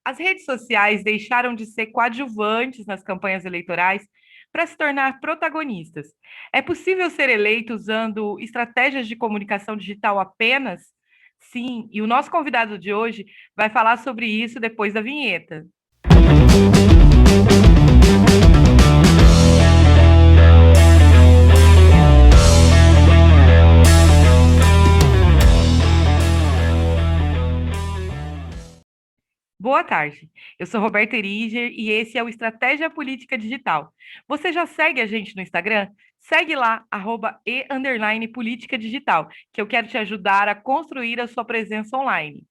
As redes sociais deixaram de ser coadjuvantes nas campanhas eleitorais para se tornar protagonistas. É possível ser eleito usando estratégias de comunicação digital apenas? Sim, e o nosso convidado de hoje vai falar sobre isso depois da vinheta. Boa tarde, eu sou Roberta Eriger e esse é o Estratégia Política Digital. Você já segue a gente no Instagram? Segue lá, @e_política digital, que eu quero te ajudar a construir a sua presença online.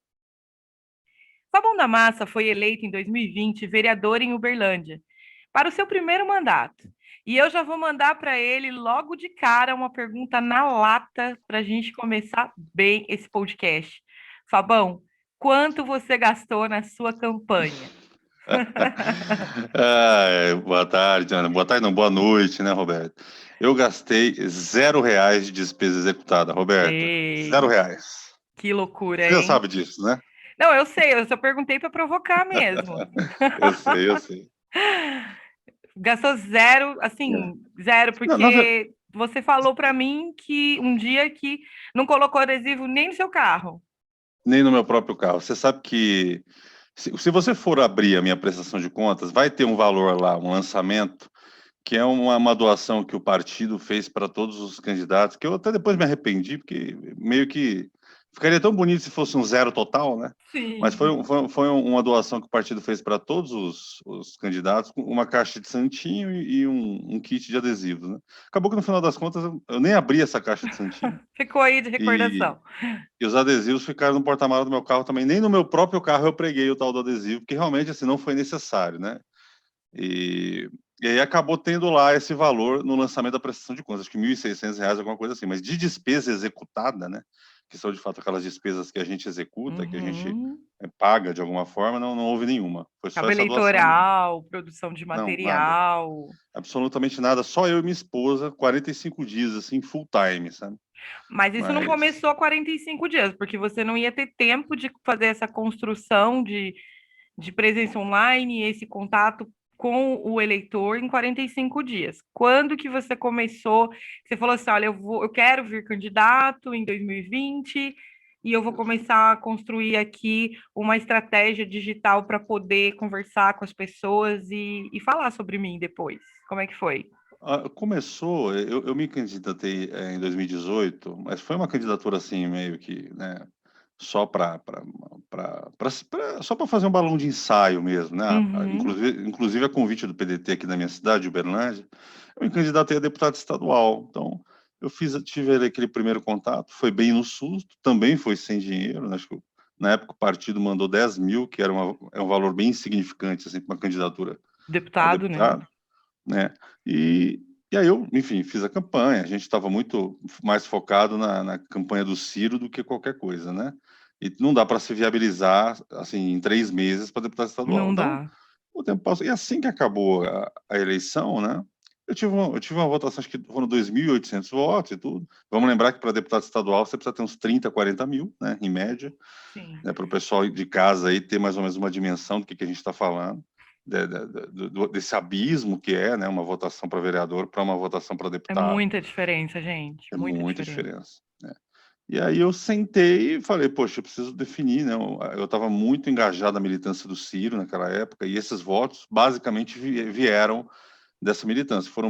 Fabão da Massa foi eleito em 2020 vereador em Uberlândia, para o seu primeiro mandato. E eu já vou mandar para ele logo de cara uma pergunta na lata para a gente começar bem esse podcast. Fabão, quanto você gastou na sua campanha? Boa tarde, Ana. Boa tarde, não, boa noite, né, Roberto? Eu gastei R$ 0 de despesa executada, Roberta. Ei, R$ 0. que loucura, Você já hein? sabe disso, né? Não, eu sei, eu só perguntei para provocar mesmo. Eu sei, eu sei. Gastou zero, assim, zero, Não, na ver- porque você falou para mim que um dia que não colocou adesivo nem no seu carro. Nem no meu próprio carro. Você sabe que se você for abrir a minha prestação de contas, vai ter um valor lá, um lançamento, que é uma doação que o partido fez para todos os candidatos, que eu até depois me arrependi, porque meio que ficaria tão bonito se fosse um zero total, né? Mas foi, Sim. um- foi, foi uma doação que o partido fez para todos os candidatos, com uma caixa de santinho e um kit de adesivos, né? Acabou que no final das contas eu nem abri essa caixa de santinho. Ficou aí de E, recordação. e os adesivos ficaram no porta-malas do meu carro também. Nem no meu próprio carro eu preguei o tal do adesivo, porque realmente assim não foi necessário, né? E, e aí acabou tendo lá esse valor no lançamento da prestação de contas, acho que R$ 1.600, alguma coisa assim, mas de despesa executada, né, que são de fato aquelas despesas que a gente executa, que a gente Uhum. paga de alguma forma, não houve nenhuma. Foi só Cabo essa doação mesmo. eleitoral, produção de Não, nada. material. Absolutamente nada. Só eu e minha esposa, 45 dias, assim, full time, sabe? Mas isso não Mas começou há 45 dias, porque você não ia ter tempo de fazer essa construção de presença online, esse contato com o eleitor em 45 dias. Quando que você começou? Você falou assim, olha, eu quero vir candidato em 2020 e eu vou começar a construir aqui uma estratégia digital para poder conversar com as pessoas e falar sobre mim depois. Como é que foi? começou, eu me candidatei em 2018, mas foi uma candidatura assim, meio que, né, só só para fazer um balão de ensaio mesmo, né? Uhum. Inclusive a convite do PDT aqui da minha cidade, Uberlândia, eu me candidatei a deputado estadual. Então, tive ali aquele primeiro contato, foi bem no susto, também foi sem dinheiro, né? Acho que na época o partido mandou 10 mil, que é um valor bem insignificante assim, para uma candidatura a Deputado, né? deputado, né? E, e aí eu, enfim, fiz a campanha. A gente estava muito mais focado na campanha do Ciro do que qualquer coisa, né? E não dá para se viabilizar assim em 3 meses para deputado estadual. Não Então, dá. o tempo passou. E assim que acabou a eleição, né? Eu tive uma votação, acho que foram 2.800 votos e tudo. Vamos lembrar que para deputado estadual você precisa ter uns 30, 40 mil, né, em média, Sim. né, para o pessoal de casa aí ter mais ou menos uma dimensão do que a gente está falando, desse abismo que é, né, uma votação para vereador para uma votação para É deputado. muita diferença, gente. É Muita muita diferença. diferença, né? E aí eu sentei e falei, poxa, eu preciso definir, né? Eu estava muito engajado na militância do Ciro naquela época, e esses votos basicamente vieram dessa militância. Foram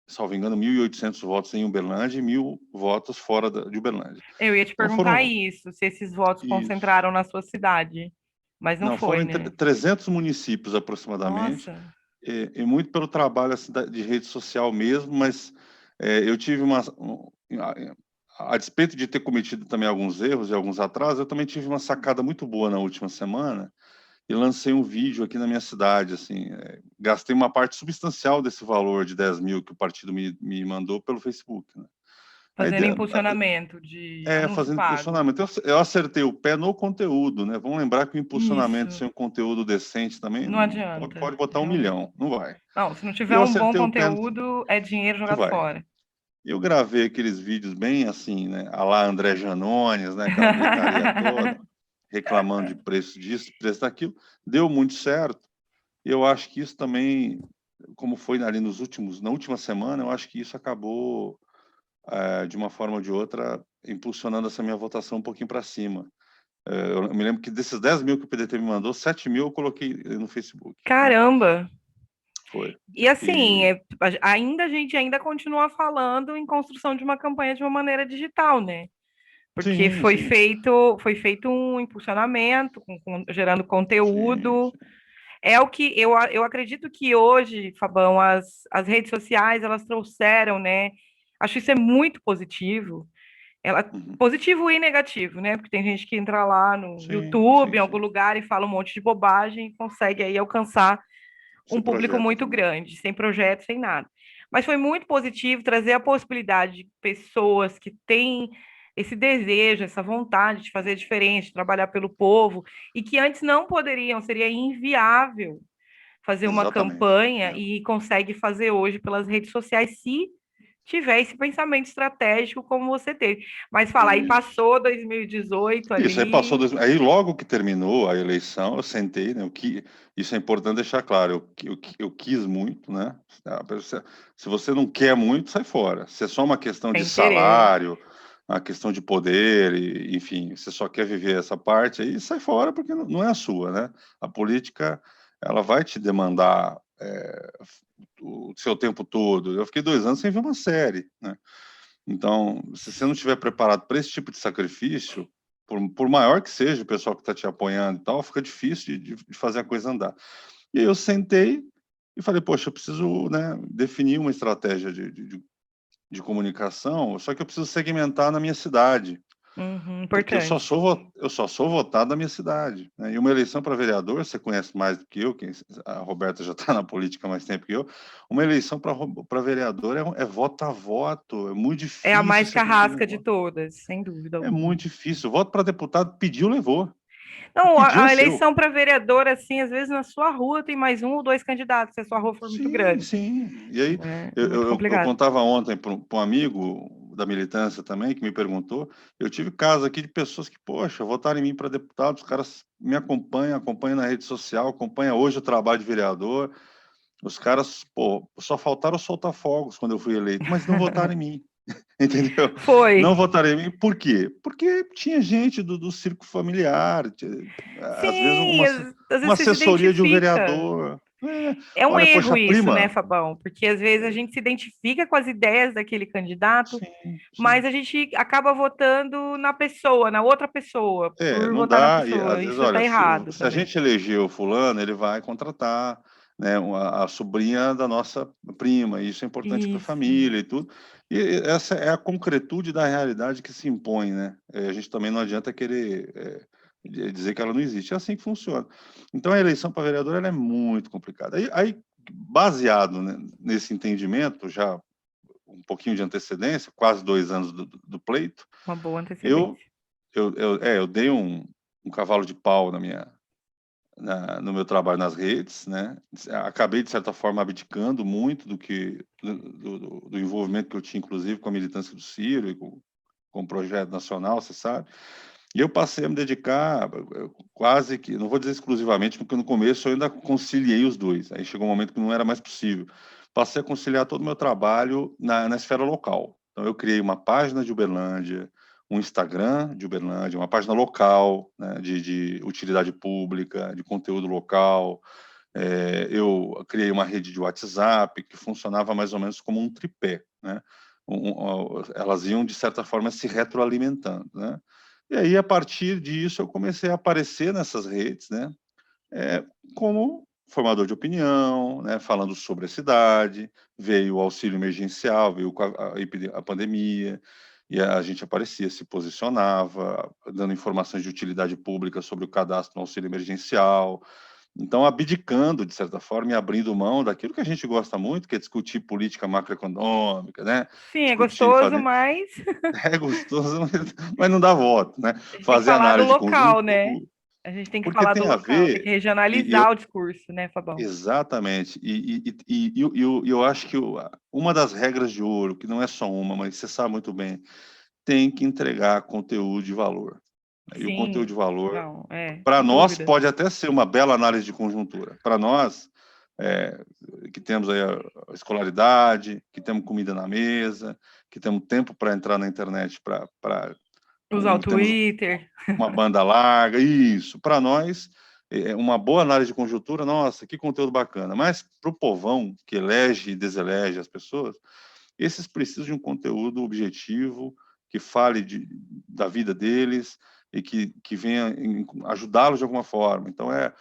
salvo engano, 1.800 votos em Uberlândia e 1.000 votos fora de Uberlândia. Eu ia te Então perguntar foram isso, se esses votos isso. concentraram na sua cidade, mas não Não, foram foi, em né? 300 municípios aproximadamente, Nossa. e muito pelo trabalho assim, de rede social mesmo, mas eu tive a despeito de ter cometido também alguns erros e alguns atrasos, eu também tive uma sacada muito boa na última semana e lancei um vídeo aqui na minha cidade, assim, gastei uma parte substancial desse valor de 10 mil que o partido me mandou pelo Facebook, né? Aí, Fazendo impulsionamento de anúncio fazendo pago. impulsionamento. Eu acertei o pé no conteúdo, né? Vamos lembrar que o impulsionamento Isso. sem um conteúdo decente também Não pode adianta, botar 1 milhão, realmente. não vai. Não, se não E tiver eu um bom acertei o pé, conteúdo, é dinheiro não jogado vai. fora. Eu gravei aqueles vídeos bem assim, né? A lá André Janones, né? Aquela gritaria toda. reclamando de preço disso, preço daquilo, deu muito certo. E eu acho que isso também, como foi ali na última semana, eu acho que isso acabou, de uma forma ou de outra, impulsionando essa minha votação um pouquinho para cima. Eu me lembro que desses 10.000 que o PDT me mandou, 7.000 eu coloquei no Facebook, né? Caramba! Foi. E assim, E ainda a gente ainda continua falando em construção de uma campanha de uma maneira digital, né? Porque sim, sim, foi feito um impulsionamento, gerando sim, conteúdo. É o que eu acredito que hoje, Fabão, as redes sociais elas trouxeram, né? Acho que isso é muito positivo. uhum, Positivo e negativo, né? Porque tem gente que entra lá no sim, YouTube, sim, em algum sim. lugar, e fala um monte de bobagem e consegue aí alcançar um Sem público projeto, muito né? grande, sem projeto, sem nada. Mas foi muito positivo trazer a possibilidade de pessoas que têm esse desejo, essa vontade de fazer diferente, de trabalhar pelo povo, e que antes não poderiam, seria inviável fazer uma Exatamente. campanha e consegue fazer hoje pelas redes sociais se tiver esse pensamento estratégico como você teve. Mas fala, aí Isso. passou 2018 Isso, aí passou ali. aí logo que terminou a eleição, eu sentei, né, isso é importante deixar claro, eu quis muito, né, se você não quer muito, sai fora. Se é só uma questão de Sem querer. salário, uma questão de poder e, enfim, você só quer viver essa parte aí, sai fora porque não é a sua, né. A política, ela vai te demandar, o seu tempo todo. Eu fiquei 2 anos sem ver uma série, né. Então, se você não estiver preparado para esse tipo de sacrifício, por maior que seja o pessoal que está te apoiando e tal, fica difícil de fazer a coisa andar. E aí eu sentei e falei: "Poxa, eu preciso, né, definir uma estratégia de comunicação, só que eu preciso segmentar na minha cidade". Uhum, Porque importante. eu só sou votado na minha cidade, né, e uma eleição para vereador, você conhece mais do que eu, a Roberta já está na política há mais tempo que eu, uma eleição para vereador é voto a voto, é muito É a difícil mais você conseguir um carrasca de voto. todas, sem dúvida É alguma. muito difícil. Voto para deputado, pediu, levou. O Não, pediu é a seu. eleição para vereador, assim, às vezes na sua rua tem mais um ou dois candidatos, se a sua rua for muito Sim, grande. sim. E aí, É eu muito eu eu complicado. contava ontem para um amigo da militância também, que me perguntou, eu tive casos aqui de pessoas que, poxa, votaram em mim para deputado, os caras me acompanham na rede social, acompanham hoje o trabalho de vereador, os caras, pô, só faltaram soltar fogos quando eu fui eleito, mas não votaram em mim, entendeu? Não Foi. votaram em mim, por quê? Porque tinha gente do círculo familiar, às vezes Sim, às uma vezes você se assessoria de um identifica. vereador. É, É um olha, poxa, erro a isso, né, prima. Fabão? Porque às vezes a gente se identifica com as ideias daquele candidato, Sim, mas sim. a gente acaba votando na pessoa, na outra pessoa, É, por não votar na dá, e às pessoa. vezes, Isso tá olha, errado se a também. gente elegeu fulano, ele vai contratar, né, a sobrinha da nossa prima, e isso é importante para a Isso. família e tudo. E essa é a concretude da realidade que se impõe, né. A gente também não adianta querer, dizer que ela não existe, é assim que funciona. Então a eleição para vereador ela é muito complicada. Aí baseado, né, nesse entendimento, já um pouquinho de antecedência, quase 2 anos do pleito, Uma boa eu antecedência. eu dei um cavalo de pau no meu trabalho nas redes, né, acabei de certa forma abdicando muito do envolvimento que eu tinha inclusive com a militância do Ciro e com o projeto nacional, você sabe, e eu passei a me dedicar, quase que não vou dizer exclusivamente, porque no começo eu ainda conciliei os 2. Aí chegou um momento que não era mais possível. Passei a conciliar todo o meu trabalho na esfera local. Então eu criei uma página de Uberlândia, um Instagram de Uberlândia, uma página local, né, de utilidade pública, de conteúdo local. Eu criei uma rede de WhatsApp que funcionava mais ou menos como um tripé, né. Elas iam, de certa forma, se retroalimentando, né. E aí, a partir disso, eu comecei a aparecer nessas redes, né, como formador de opinião, né, falando sobre a cidade, veio o auxílio emergencial, veio com a pandemia, e a gente aparecia, se posicionava, dando informações de utilidade pública sobre o cadastro no auxílio emergencial. Então, abdicando, de certa forma, e abrindo mão daquilo que a gente gosta muito, que é discutir política macroeconômica, né, Sim, é discutir, gostoso, fazer mas é gostoso, mas não dá voto, né, a gente tem que fazer falar do análise de local, né? conjuntura, A gente tem que porque falar do tem a local, tem que ver, e eu regionalizar o discurso, né, Fabão? exatamente. Eu acho que uma das regras de ouro, que não é só uma, mas você sabe muito bem, tem que entregar conteúdo de valor, E o conteúdo Sim, de valor, não, para sem nós, dúvida. pode até ser uma bela análise de conjuntura. Para nós, que temos aí a escolaridade, que temos comida na mesa, que temos tempo para entrar na internet, Usar o temos Twitter. uma banda larga, isso. Para nós, é uma boa análise de conjuntura, nossa, que conteúdo bacana. Mas para o povão, que elege e deselege as pessoas, esses precisam de um conteúdo objetivo, que fale da vida deles e que venha ajudá-los de alguma forma. Então, é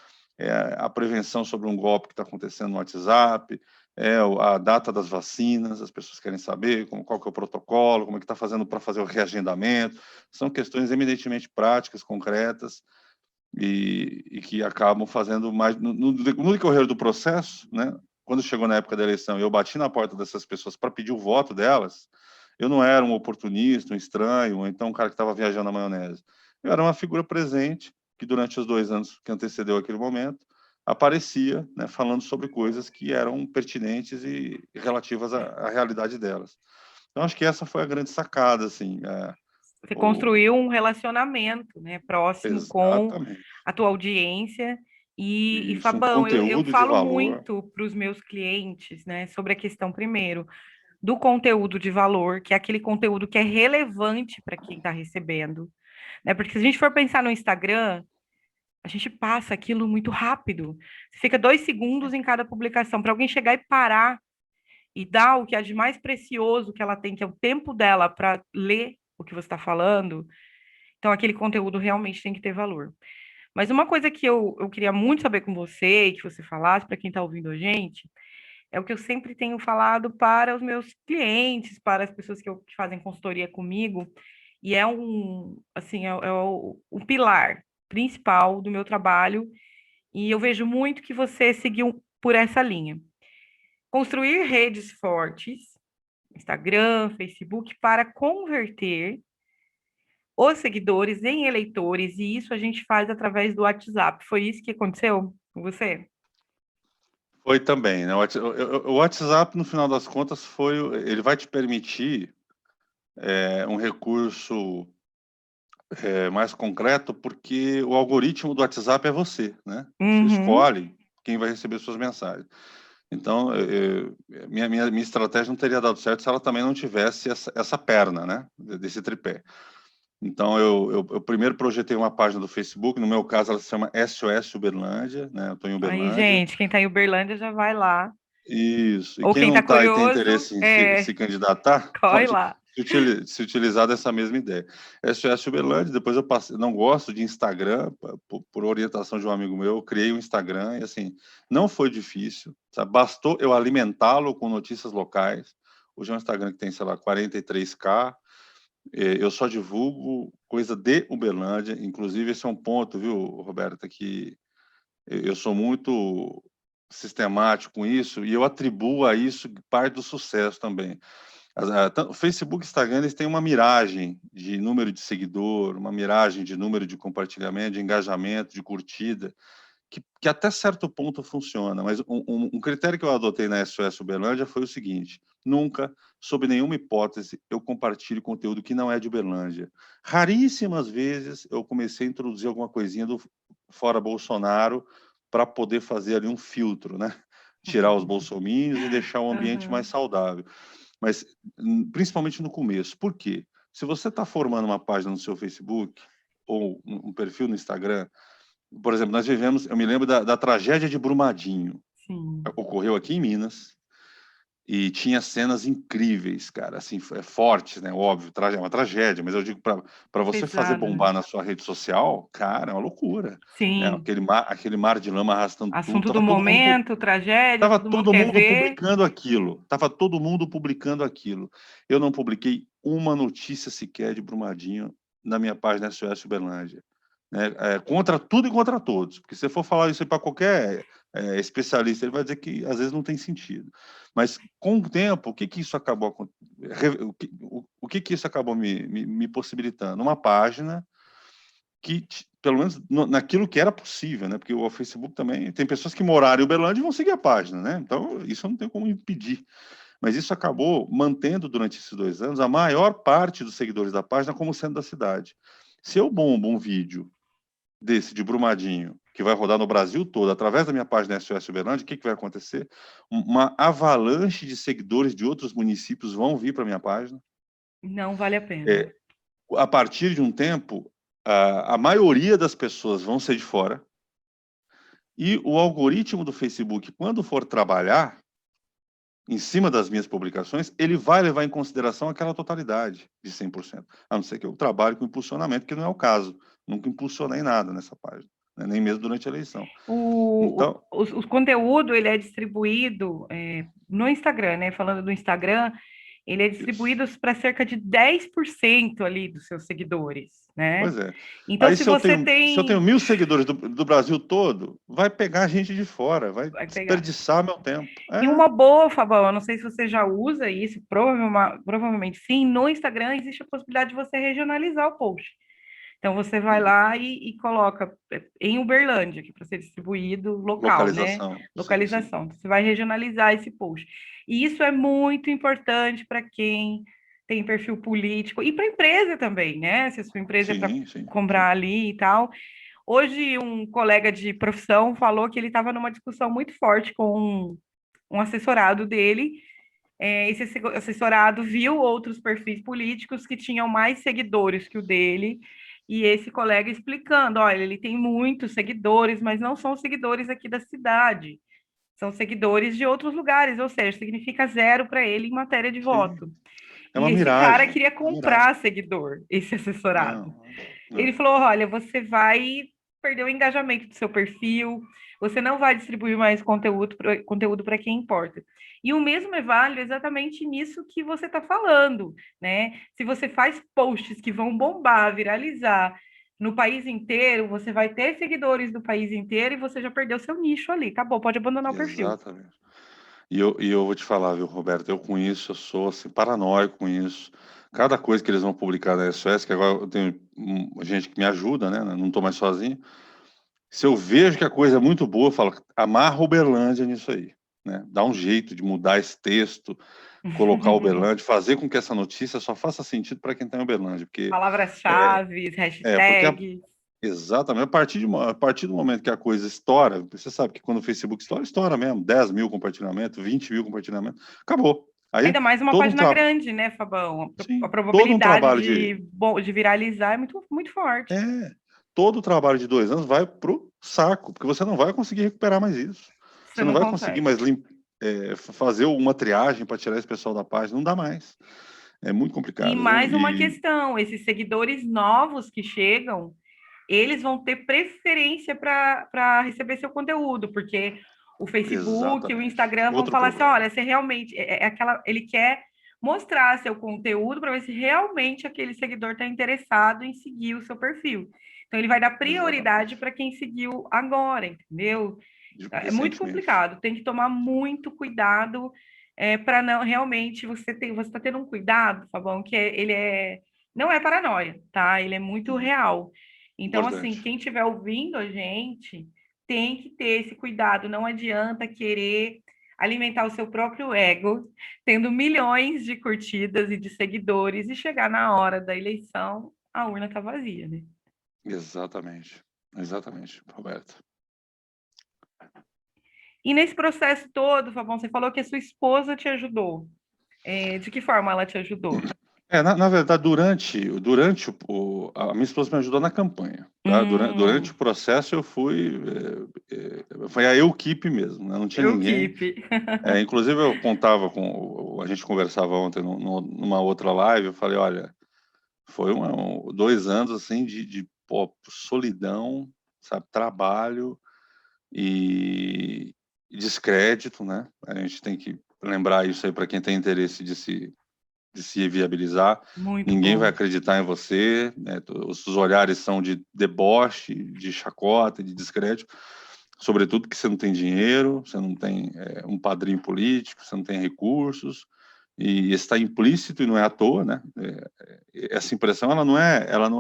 a prevenção sobre um golpe que está acontecendo no WhatsApp, a data das vacinas, as pessoas querem saber qual que é o protocolo, como é que está fazendo para fazer o reagendamento. São questões eminentemente práticas, concretas, e que acabam fazendo mais... No decorrer do processo, né? Quando chegou na época da eleição, eu bati na porta dessas pessoas para pedir o voto delas, eu não era um oportunista, um estranho, ou então um cara que estava viajando na maionese. Eu era uma figura presente, que durante os 2 anos que antecedeu aquele momento, aparecia, né, falando sobre coisas que eram pertinentes e relativas à realidade delas. Então, acho que essa foi a grande sacada, assim. Você O... construiu um relacionamento, né, próximo com Exatamente. a tua audiência. E Isso, um Fabão, eu conteúdo de falo valor. muito para os meus clientes, né, sobre a questão, primeiro, do conteúdo de valor, que é aquele conteúdo que é relevante para quem está recebendo, né? Porque se a gente for pensar no Instagram, a gente passa aquilo muito rápido. Fica 2 segundos em cada publicação. Para alguém chegar e parar e dar o que é de mais precioso que ela tem, que é o tempo dela para ler o que você está falando, então aquele conteúdo realmente tem que ter valor. Mas uma coisa que eu queria muito saber com você e que você falasse para quem está ouvindo a gente, é o que eu sempre tenho falado para os meus clientes, para as pessoas que fazem consultoria comigo, e é assim, o pilar principal do meu trabalho, e eu vejo muito que você seguiu por essa linha. Construir redes fortes, Instagram, Facebook, para converter os seguidores em eleitores, e isso a gente faz através do WhatsApp. Foi isso que aconteceu com você? Foi também, né? O WhatsApp, no final das contas, ele vai te permitir um recurso mais concreto, porque o algoritmo do WhatsApp é você, né? Você Uhum. escolhe quem vai receber suas mensagens. Então, minha estratégia não teria dado certo se ela também não tivesse essa perna, né? Desse tripé. Então, eu primeiro projetei uma página do Facebook, no meu caso ela se chama SOS Uberlândia, né? Eu estou em Aí, Uberlândia. gente, quem está em Uberlândia já vai lá. Isso. E Ou quem quem não está está e tem curioso, interesse em se candidatar, corre pode lá. se utilizar dessa mesma ideia. SOS Uberlândia, depois eu passei, não gosto de Instagram, por orientação de um amigo meu, eu criei um Instagram e assim, não foi difícil, sabe? Bastou eu alimentá-lo com notícias locais. Hoje é um Instagram que tem, sei lá, 43K. Eu só divulgo coisa de Uberlândia, inclusive esse é um ponto, viu, Roberta, que eu sou muito sistemático com isso e eu atribuo a isso parte do sucesso também. O Facebook e Instagram, eles têm uma miragem de número de seguidor, uma miragem de número de compartilhamento, de engajamento, de curtida, que até certo ponto funciona, mas um critério que eu adotei na SOS Uberlândia foi o seguinte: nunca, sob nenhuma hipótese, eu compartilho conteúdo que não é de Uberlândia. Raríssimas vezes eu comecei a introduzir alguma coisinha do fora Bolsonaro para poder fazer ali um filtro, né? Tirar os bolsominions e deixar o ambiente mais Uhum. saudável. Mas, principalmente no começo. Por quê? Se você está formando uma página no seu Facebook ou um perfil no Instagram, por exemplo, eu me lembro da tragédia de Brumadinho. Sim, Ocorreu aqui em Minas e tinha cenas incríveis, cara, assim, fortes, né? Óbvio, é uma tragédia, mas eu digo para você fazer pesado, né? bombar na sua rede social, cara, é uma loucura, né? Sim. Aquele mar de lama arrastando tudo, Assunto do momento, tragédia, tava todo mundo todo quer mundo ver. publicando aquilo, tava todo mundo publicando aquilo. Eu não publiquei uma notícia sequer de Brumadinho na minha página SOS Uberlândia, né? Contra tudo e contra todos, porque se você for falar isso para qualquer especialista, ele vai dizer que às vezes não tem sentido. Mas com o tempo, o que isso acabou me possibilitando? Uma página que, pelo menos naquilo que era possível, né? Porque o Facebook também tem pessoas que moraram em Uberlândia e vão seguir a página, né? Então, isso eu não tenho como impedir. Mas isso acabou mantendo durante esses 2 anos a maior parte dos seguidores da página como sendo da cidade. Se eu bombo um vídeo desse de Brumadinho, que vai rodar no Brasil todo, através da minha página SOS Uberlândia, o que vai acontecer? Uma avalanche de seguidores de outros municípios vão vir para minha página. Não vale a pena. A partir de um tempo, a maioria das pessoas vão ser de fora, e o algoritmo do Facebook, quando for trabalhar em cima das minhas publicações, ele vai levar em consideração aquela totalidade de 100%, a não ser que eu trabalhe com impulsionamento, que não é o caso. Nunca impulsionei nada nessa página, né? Nem mesmo durante a eleição. Então, O conteúdo, ele é distribuído no Instagram, né? Falando do Instagram, ele é distribuído para cerca de 10% ali dos seus seguidores, né? pois é. Então, Aí, se se eu você tenho, tem... se eu tenho 1.000 seguidores do Brasil todo, vai pegar gente de fora, vai Vai pegar. desperdiçar meu tempo. E uma boa, Fabão, eu não sei se você já usa isso, provavelmente sim, no Instagram existe a possibilidade de você regionalizar o post. Então você vai lá e coloca em Uberlândia, que para ser distribuído local, né? Localização, sim. Localização. Então, você vai regionalizar esse post. E isso é muito importante para quem tem perfil político e para a empresa também, né? Se a sua empresa é para Sim. comprar ali e tal. Hoje, um colega de profissão falou que ele estava numa discussão muito forte com um assessorado dele. Esse assessorado viu outros perfis políticos que tinham mais seguidores que o dele, e esse colega explicando: olha, ele tem muitos seguidores, mas não são seguidores aqui da cidade, são seguidores de outros lugares, ou seja, significa zero para ele em matéria de Sim. voto. É E uma esse cara miragem. queria É uma miragem. comprar seguidor, esse assessorado. Não. Ele falou: olha, você vai perder o engajamento do seu perfil, você não vai distribuir mais conteúdo para quem importa. E o mesmo é válido exatamente nisso que você está falando, né? Se você faz posts que vão bombar, viralizar no país inteiro, você vai ter seguidores do país inteiro e você já perdeu seu nicho ali. Acabou, pode abandonar o perfil. Exatamente. E eu vou te falar, viu, Roberto, eu com isso, eu sou assim, paranoico com isso. Cada coisa que eles vão publicar na SOS, que agora eu tenho gente que me ajuda, né? Não estou mais sozinho. Se eu vejo que a coisa é muito boa, eu falo, amarra Uberlândia nisso aí, né? Dá um jeito de mudar esse texto, colocar Uberlândia, fazer com que essa notícia só faça sentido para quem está em Uberlândia, porque Palavras-chave, porque hashtags. exatamente, a partir do momento que a coisa estoura, você sabe que quando o Facebook estoura, estoura mesmo, 10.000 compartilhamentos, 20.000 compartilhamentos, acabou. Aí Ainda mais uma todo um página trabalho, grande, né, Fabão? A sim, todo um probabilidade trabalho de viralizar é muito, muito forte. todo o trabalho de 2 anos vai pro saco, porque você não vai conseguir recuperar mais isso. Você Você não não vai conseguir consegue. mais fazer uma triagem para tirar esse pessoal da página, não dá mais. É muito E complicado, viu? mais uma questão: esses seguidores novos que chegam, eles vão ter preferência para receber seu conteúdo, porque o Facebook, o Exatamente. Instagram vão Outro falar assim: problema. olha, você realmente ele quer mostrar seu conteúdo para ver se realmente aquele seguidor está interessado em seguir o seu perfil. Então ele vai dar prioridade Exatamente. para quem seguiu agora, entendeu? É muito Recentemente. complicado, tem que tomar muito cuidado para não realmente você está tendo um cuidado, Fabão, ele não é paranoia, tá? Ele é muito real. Então, assim, Importante. quem estiver ouvindo a gente tem que ter esse cuidado. Não adianta querer alimentar o seu próprio ego, tendo milhões de curtidas e de seguidores, e chegar na hora da eleição, a urna tá vazia, né? Exatamente, Roberto. E nesse processo todo, Fabão, você falou que a sua esposa te ajudou. De que forma ela te ajudou? Na verdade, durante a minha esposa me ajudou na campanha, tá? Durante o processo eu foi a equipe mesmo, né? Não tinha ninguém. Equipe. Inclusive eu contava a gente conversava ontem numa outra live, eu falei, olha, foi 2 anos assim pô, solidão, sabe, trabalho e descrédito, né? A gente tem que lembrar isso aí para quem tem interesse de se viabilizar. Muito Ninguém vai bom. acreditar em você, né? Os olhares são de deboche, de chacota, de descrédito, sobretudo que você não tem dinheiro, você não tem um padrinho político, você não tem recursos, e está implícito e não é à toa, né? Essa impressão ela não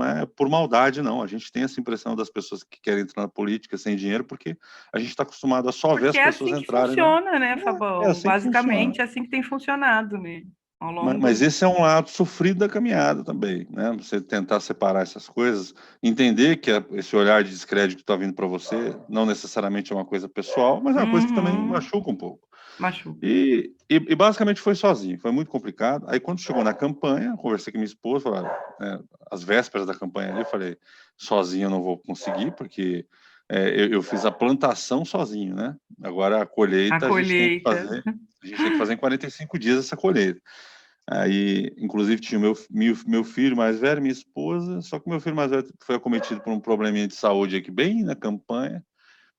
é por maldade, não. A gente tem essa impressão das pessoas que querem entrar na política sem dinheiro, porque a gente está acostumado a só ver Porque as é pessoas assim que entrarem, né? funciona, né, É Fabão? assim que Basicamente funciona. é assim que tem funcionado, né? ao Mas longo. esse é um lado sofrido da caminhada também, né? Você tentar separar essas coisas, entender que esse olhar de descrédito que está vindo para você não necessariamente é uma coisa pessoal, mas é uma coisa que também Uhum, machuca um pouco. machuca. E basicamente foi sozinho, foi muito complicado. Aí quando chegou na campanha, conversei com minha esposa, falei, né, às vésperas da campanha ali, eu falei, sozinho eu não vou conseguir, porque eu fiz a plantação sozinho, né? Agora a A colheita colheita. a gente tem que fazer em 45 dias essa colheita. Aí, inclusive, tinha o meu filho mais velho, minha esposa, só que o meu filho mais velho foi acometido por um probleminha de saúde aqui, bem na campanha,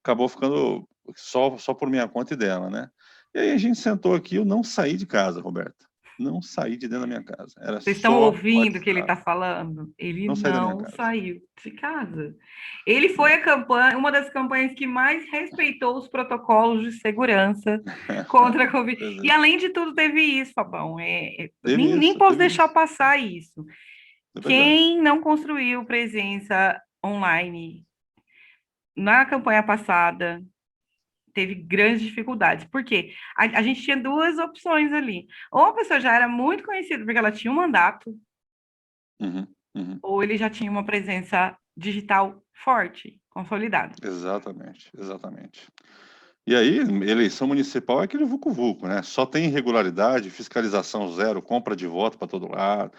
acabou ficando só por minha conta e dela, né? E aí a gente sentou aqui, eu não saí de casa, Roberto. Não saí de dentro da minha casa. Era Vocês estão só ouvindo o que ele WhatsApp. está falando? Ele Não saí da minha não casa. saiu de casa. Ele foi Não. a campanha, uma das campanhas que mais respeitou os protocolos de segurança contra a Covid. Pois E é. além de tudo, teve isso, Fabão. Nem posso Teve deixar isso. passar isso. É verdade. Quem não construiu presença online na campanha passada teve grandes dificuldades. Por quê? A gente tinha duas opções ali. Ou a pessoa já era muito conhecida porque ela tinha um mandato, Uhum, uhum. ou ele já tinha uma presença digital forte, consolidada. Exatamente, exatamente. E aí, eleição municipal é aquele vucu-vucu, né? Só tem irregularidade, fiscalização zero, compra de voto para todo lado.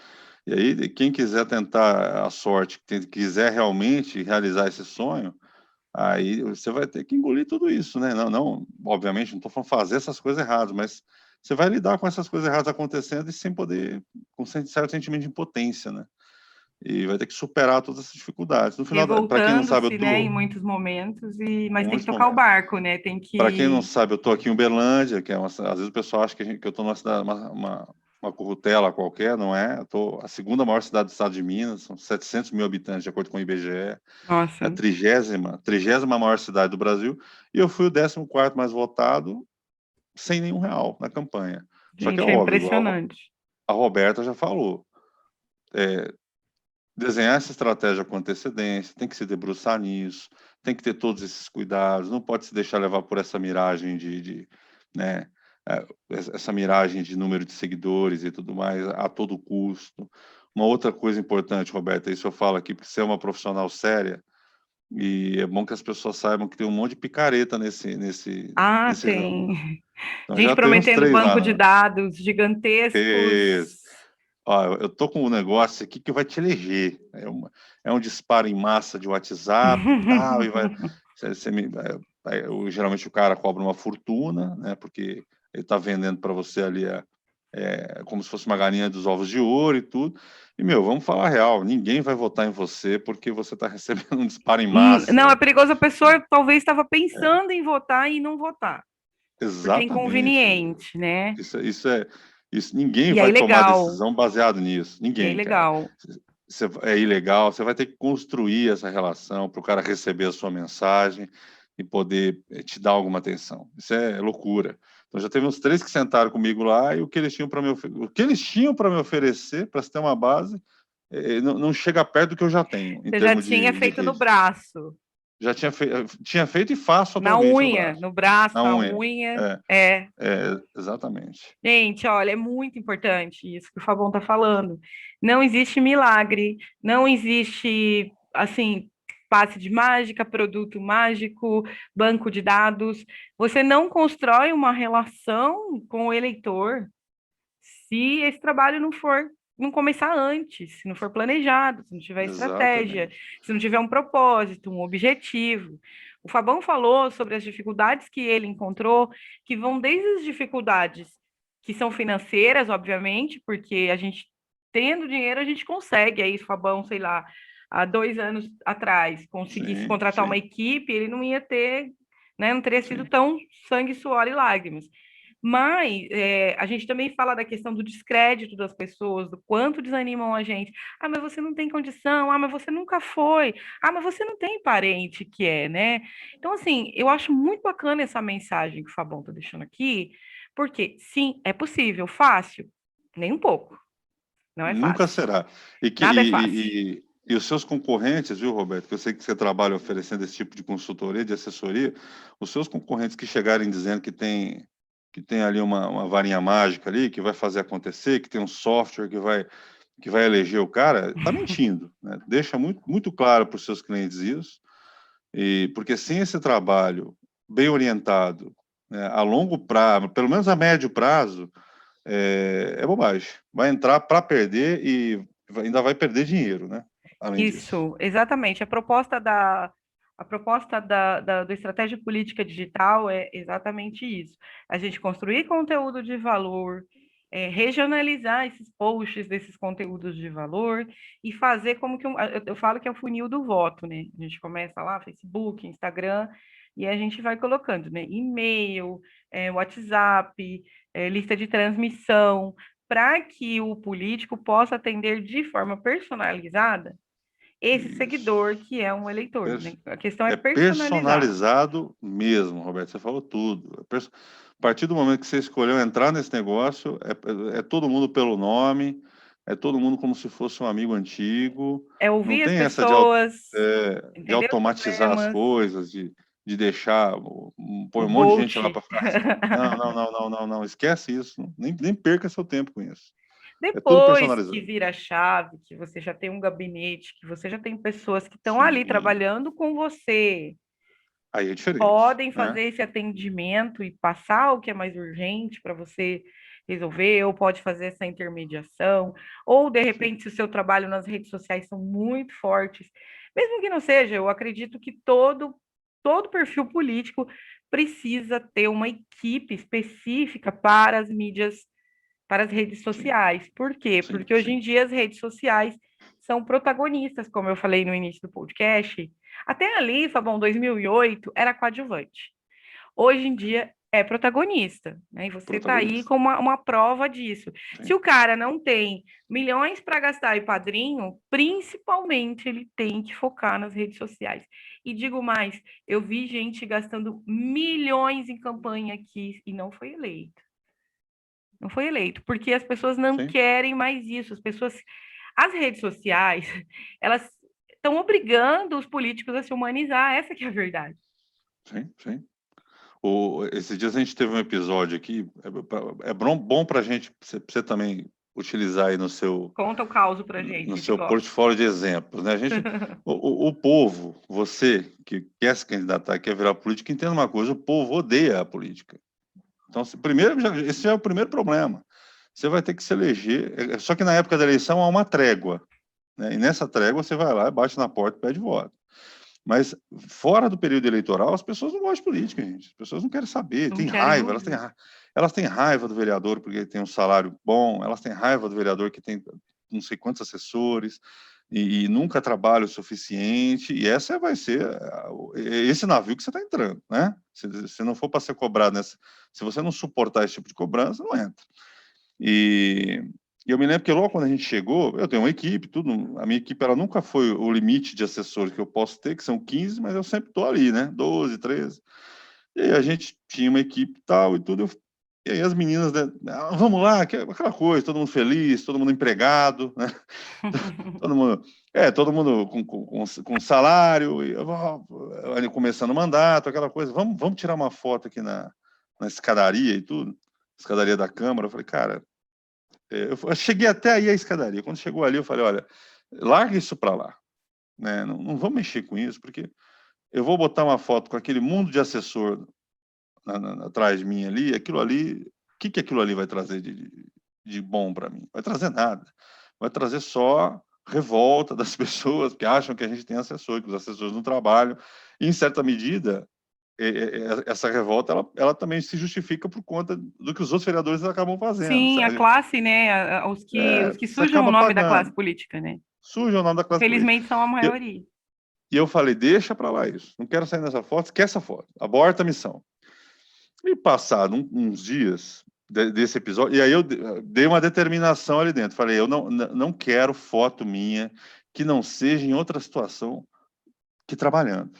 E aí, quem quiser tentar a sorte, quem quiser realmente realizar esse sonho, aí você vai ter que engolir tudo isso, né? Não, obviamente, não estou falando fazer essas coisas erradas, mas você vai lidar com essas coisas erradas acontecendo e sem poder, com certo sentimento de impotência, né? E vai ter que superar todas essas dificuldades. No final, para quem não sabe, eu Revoltando-se, né, em tô muitos momentos, mas tem que muitos tocar o momentos. barco, né? Tem Para quem não que. sabe, eu estou aqui em Uberlândia, que é às vezes o pessoal acha que eu estou numa cidade, uma currutela qualquer, não é? Eu estou a segunda maior cidade do estado de Minas, são 700 mil habitantes, de acordo com o IBGE, é a Nossa, trigésima maior cidade do Brasil, e eu fui o 14º mais votado, sem nenhum real na campanha. Só que é gente, é óbvio, igual impressionante. a Roberta já falou, desenhar essa estratégia com antecedência, tem que se debruçar nisso, tem que ter todos esses cuidados, não pode se deixar levar por essa miragem né, essa miragem de número de seguidores e tudo mais a todo custo. Uma outra coisa importante, Roberta, isso eu falo aqui porque você é uma profissional séria e é bom que as pessoas saibam que tem um monte de picareta Ah, nesse ramo. tem. Então Gente já tem uns prometendo três lá, banco de dados gigantescos. ó, eu tô com um negócio aqui que vai te eleger. É um disparo em massa de WhatsApp e tal, e vai. Você geralmente o cara cobra uma fortuna, né? Porque ele está vendendo para você ali como se fosse uma galinha dos ovos de ouro e tudo. E, meu, vamos falar a real: ninguém vai votar em você porque você está recebendo um disparo em Não, é massa. perigoso a pessoa talvez estava É, pensando em votar e não votar, porque é exatamente. inconveniente, né? Isso, ninguém E é vai tomar ilegal. decisão baseado nisso. E é Ninguém, cara. ilegal. É ilegal, você vai ter que construir essa relação para o cara receber a sua mensagem e poder te dar alguma atenção. Isso é loucura. Então já teve uns 3 que sentaram comigo lá e o que eles tinham para o que eles tinham para me oferecer, para se ter uma base, não chega perto do que eu já tenho em Você já termos tinha de feito no rede. braço, Já tinha feito e faço na atualmente no unha, braço, no braço, na na unha. unha. É, É. exatamente. Gente, olha, é muito importante isso que o Fabão está falando. Não existe milagre, não existe, assim, passe de mágica, produto mágico, banco de dados. Você não constrói uma relação com o eleitor se esse trabalho não começar antes, se não for planejado, se não tiver estratégia, Exatamente. se não tiver um propósito, um objetivo. O Fabão falou sobre as dificuldades que ele encontrou, que vão desde as dificuldades que são financeiras, obviamente, porque a gente tendo dinheiro a gente consegue, aí o Fabão, sei lá, há 2 anos atrás, conseguisse Sim, contratar uma sim, equipe, ele não ia ter, né, não teria sido sim. tão sangue, suor e lágrimas. Mas a gente também fala da questão do descrédito das pessoas, do quanto desanimam a gente. Ah, mas você não tem condição. Ah, mas você nunca foi. Ah, mas você não tem parente que é, né? Então, assim, eu acho muito bacana essa mensagem que o Fabão está deixando aqui, porque, sim, é possível. Fácil? Nem um pouco. Não é Nunca fácil. será. Nada é fácil. E os seus concorrentes, viu, Roberto, que eu sei que você trabalha oferecendo esse tipo de consultoria, de assessoria, os seus concorrentes que chegarem dizendo que tem que tem ali uma varinha mágica ali, que vai fazer acontecer, que tem um software que vai eleger o cara, está mentindo, né? Deixa muito, muito claro para os seus clientes isso, e porque sem esse trabalho bem orientado, né, a longo prazo, pelo menos a médio prazo, é bobagem. Vai entrar para perder e ainda vai perder dinheiro, né? Além disso. Isso, exatamente. A proposta do Estratégia Política Digital é exatamente isso. A gente construir conteúdo de valor, regionalizar esses posts desses conteúdos de valor e fazer como que eu falo que é o funil do voto, né? A gente começa lá, Facebook, Instagram, e a gente vai colocando, né? E-mail, WhatsApp, lista de transmissão, para que o político possa atender de forma personalizada esse seguidor Isso. que é um eleitor, né? A questão é É personalizar. personalizado mesmo, Roberto. Você falou tudo. A partir do momento que você escolheu entrar nesse negócio, é todo mundo pelo nome, é todo mundo como se fosse um amigo antigo. É Não ouvir as tem essa pessoas, de entender os automatizar as problemas, coisas, de deixar, pôr o um monte de gente bolt. lá para ficar. Não, não, não, não, não, não. Esquece isso. Nem perca seu tempo com isso. É tudo Depois que personalizado. vira a chave, que você já tem um gabinete, que você já tem pessoas que estão ali Sim. trabalhando com você, Aí é diferente, podem né? fazer esse atendimento e passar o que é mais urgente para você resolver, ou pode fazer essa intermediação, ou de Sim, repente, se o seu trabalho nas redes sociais são muito fortes, mesmo que não seja, eu acredito que todo perfil político precisa ter uma equipe específica para as mídias, para as redes sim, sociais. Por quê? sim, Porque hoje sim. em dia as redes sociais são protagonistas, como eu falei no início do podcast. Até ali, Fabão, 2008, era coadjuvante. Hoje em dia é protagonista, né? E você está aí Protagonista. com uma prova disso. Se Sim. o cara não tem milhões para gastar em padrinho, principalmente ele tem que focar nas redes sociais. E digo mais, eu vi gente gastando milhões em campanha aqui e não foi eleito. Não foi eleito, porque as pessoas não Sim, querem mais isso. As redes sociais, elas estão obrigando os políticos a se humanizar, essa que é a verdade. sim, sim. Esses dias a gente teve um episódio aqui, é bom para a gente, pra você também utilizar aí Conta o caos pra gente, no a gente seu gosta. portfólio de exemplos, né? O povo, você que quer se candidatar, quer virar político, entenda uma coisa, o povo odeia a política. Então, primeiro, esse já é o primeiro problema. Você vai ter que se eleger, só que na época da eleição há uma trégua, né? E nessa trégua você vai lá, bate na porta e pede voto. Mas fora do período eleitoral, as pessoas não gostam de política, gente. As pessoas não querem saber, Não têm querem raiva, ouvir. elas têm raiva do vereador porque tem um salário bom, elas têm raiva do vereador que tem não sei quantos assessores e nunca trabalha o suficiente. E essa vai ser esse navio que você está entrando, né? Se não for para ser cobrado nessa, se você não suportar esse tipo de cobrança, não entra. E eu me lembro que logo quando a gente chegou, eu tenho uma equipe, tudo. A minha equipe ela nunca foi o limite de assessores que eu posso ter, que são 15, mas eu sempre estou ali, né? 12, 13. E aí a gente tinha uma equipe tal e tudo. E aí as meninas, né? Vamos lá, aquela coisa, todo mundo feliz, todo mundo empregado, né? Todo mundo, todo mundo com salário, e começando o mandato, aquela coisa. Vamos tirar uma foto aqui na escadaria e tudo, escadaria da Câmara. Eu falei, cara, eu cheguei até aí a escadaria. Quando chegou ali, eu falei, olha, larga isso para lá, né? Não vamos mexer com isso, porque eu vou botar uma foto com aquele mundo de assessor atrás de mim ali, aquilo ali, o que aquilo ali vai trazer de bom para mim? Vai trazer nada. Vai trazer só revolta das pessoas que acham que a gente tem assessor, que os assessores não trabalham. E, em certa medida, essa revolta ela também se justifica por conta do que os outros vereadores acabam fazendo. Sim, a classe, né? Os que Você sujam o acaba nome da classe pagando. política, né? Suja o nome da classe política. Infelizmente são a E eu, maioria. e eu falei, deixa para lá isso. Não quero sair nessa foto, esquece essa foto. Aborta a missão. E passado uns dias desse episódio, e aí eu dei uma determinação ali dentro. Falei, eu não quero foto minha que não seja em outra situação que trabalhando.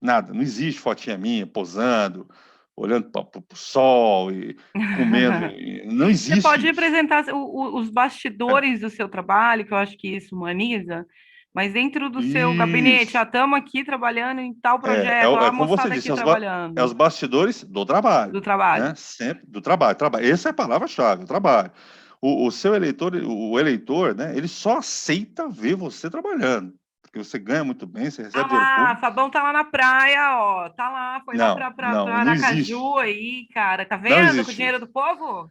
Nada, não existe fotinha minha posando, olhando para o sol e comendo. Não Você pode existe isso. representar os É, bastidores do seu trabalho, que eu acho que isso humaniza, Mas dentro do seu gabinete, Isso. já estamos aqui trabalhando em tal projeto, ó, É a como você moçada disse, aqui é trabalhando os bastidores do trabalho, do trabalho. né? Sempre do trabalho, trabalho. Essa é a palavra-chave, o trabalho. O seu eleitor, o eleitor, né? Ele só aceita ver você trabalhando, porque você ganha muito bem, você Ah recebe dinheiro lá, público. Fabão tá lá na praia, ó. Tá lá, foi lá Não, pra não, não Aracaju existe. aí, cara. Tá Não vendo com o existe dinheiro isso. do povo?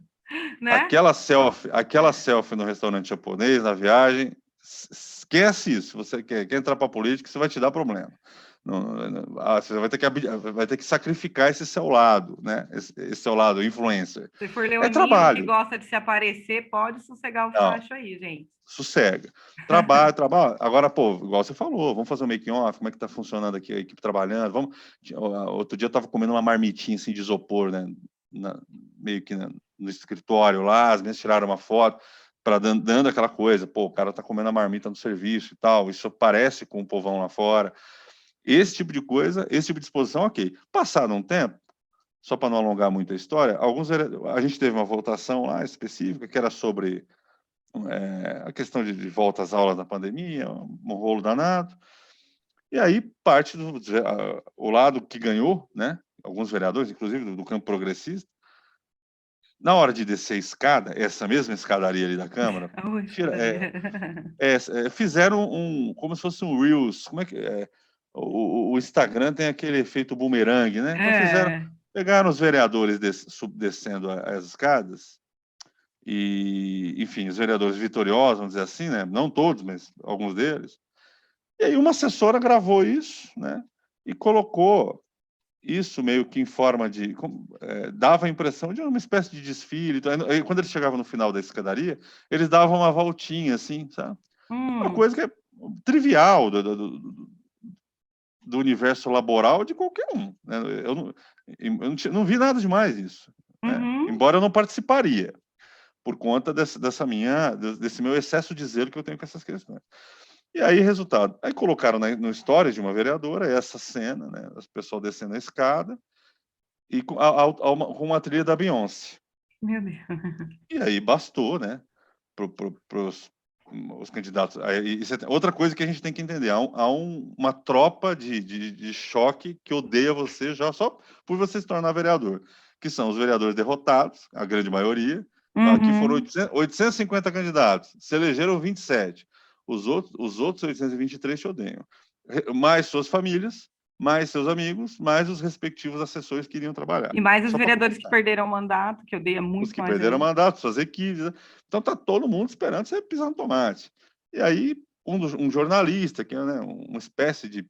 Né? Aquela selfie no restaurante japonês, na viagem, esquece isso. Se você quer entrar para política, isso vai te dar problema. Você vai ter que sacrificar esse seu lado, né? Esse seu lado influencer. Se for É leonino que trabalho. gosta de se aparecer, pode sossegar o Não, facho aí, gente. sossega. Trabalho, trabalho. Agora, pô, igual você falou, vamos fazer um make-off, como é que tá funcionando aqui a equipe trabalhando? Outro dia eu tava comendo uma marmitinha assim de isopor, né? Meio que no escritório lá, as meninas tiraram uma foto para dando aquela coisa, pô, o cara tá comendo a marmita no serviço e tal, isso parece com o povão lá fora. Esse tipo de coisa, esse tipo de exposição, ok. Passado um tempo, só para não alongar muito a história, a gente teve uma votação lá específica que era sobre a questão de volta às aulas da pandemia, um rolo danado. E aí parte o lado que ganhou, né? Alguns vereadores, inclusive do campo progressista, na hora de descer a escada, essa mesma escadaria ali da Câmara, Ufa. tira, fizeram como se fosse um Reels. Como é que é? O Instagram tem aquele efeito bumerangue, né? Então É. pegaram os vereadores descendo as escadas e, enfim, os vereadores vitoriosos, vamos dizer assim, né? Não todos, mas alguns deles. E aí uma assessora gravou isso, né? E colocou isso meio que em forma de... dava a impressão de uma espécie de desfile. Então, aí, quando eles chegavam no final da escadaria, eles davam uma voltinha, assim, sabe? Uma Hum. coisa que é trivial do universo laboral de qualquer um, né? Eu não vi nada demais isso, né? Uhum. Embora eu não participaria, por conta desse meu excesso de zelo que eu tenho com essas questões. E aí, resultado, aí colocaram no stories de uma vereadora essa cena, né, as pessoas descendo a escada e com uma trilha da Beyoncé. Meu Deus. E aí bastou, né, para os candidatos. Aí, outra coisa que a gente tem que entender, uma tropa de choque que odeia você já só por você se tornar vereador, que são os vereadores derrotados, a grande maioria. Então, aqui foram Uhum. 850 candidatos, se elegeram 27. Os outros 823 te odeiam. Mais suas famílias, mais seus amigos, mais os respectivos assessores que iriam trabalhar. E mais os Só para vereadores que constar. perderam o mandato, que odeia Os muito que mais perderam ainda. mandato, suas equipes, né? Então tá todo mundo esperando você pisar no tomate. E aí, um jornalista, que é, né, uma espécie de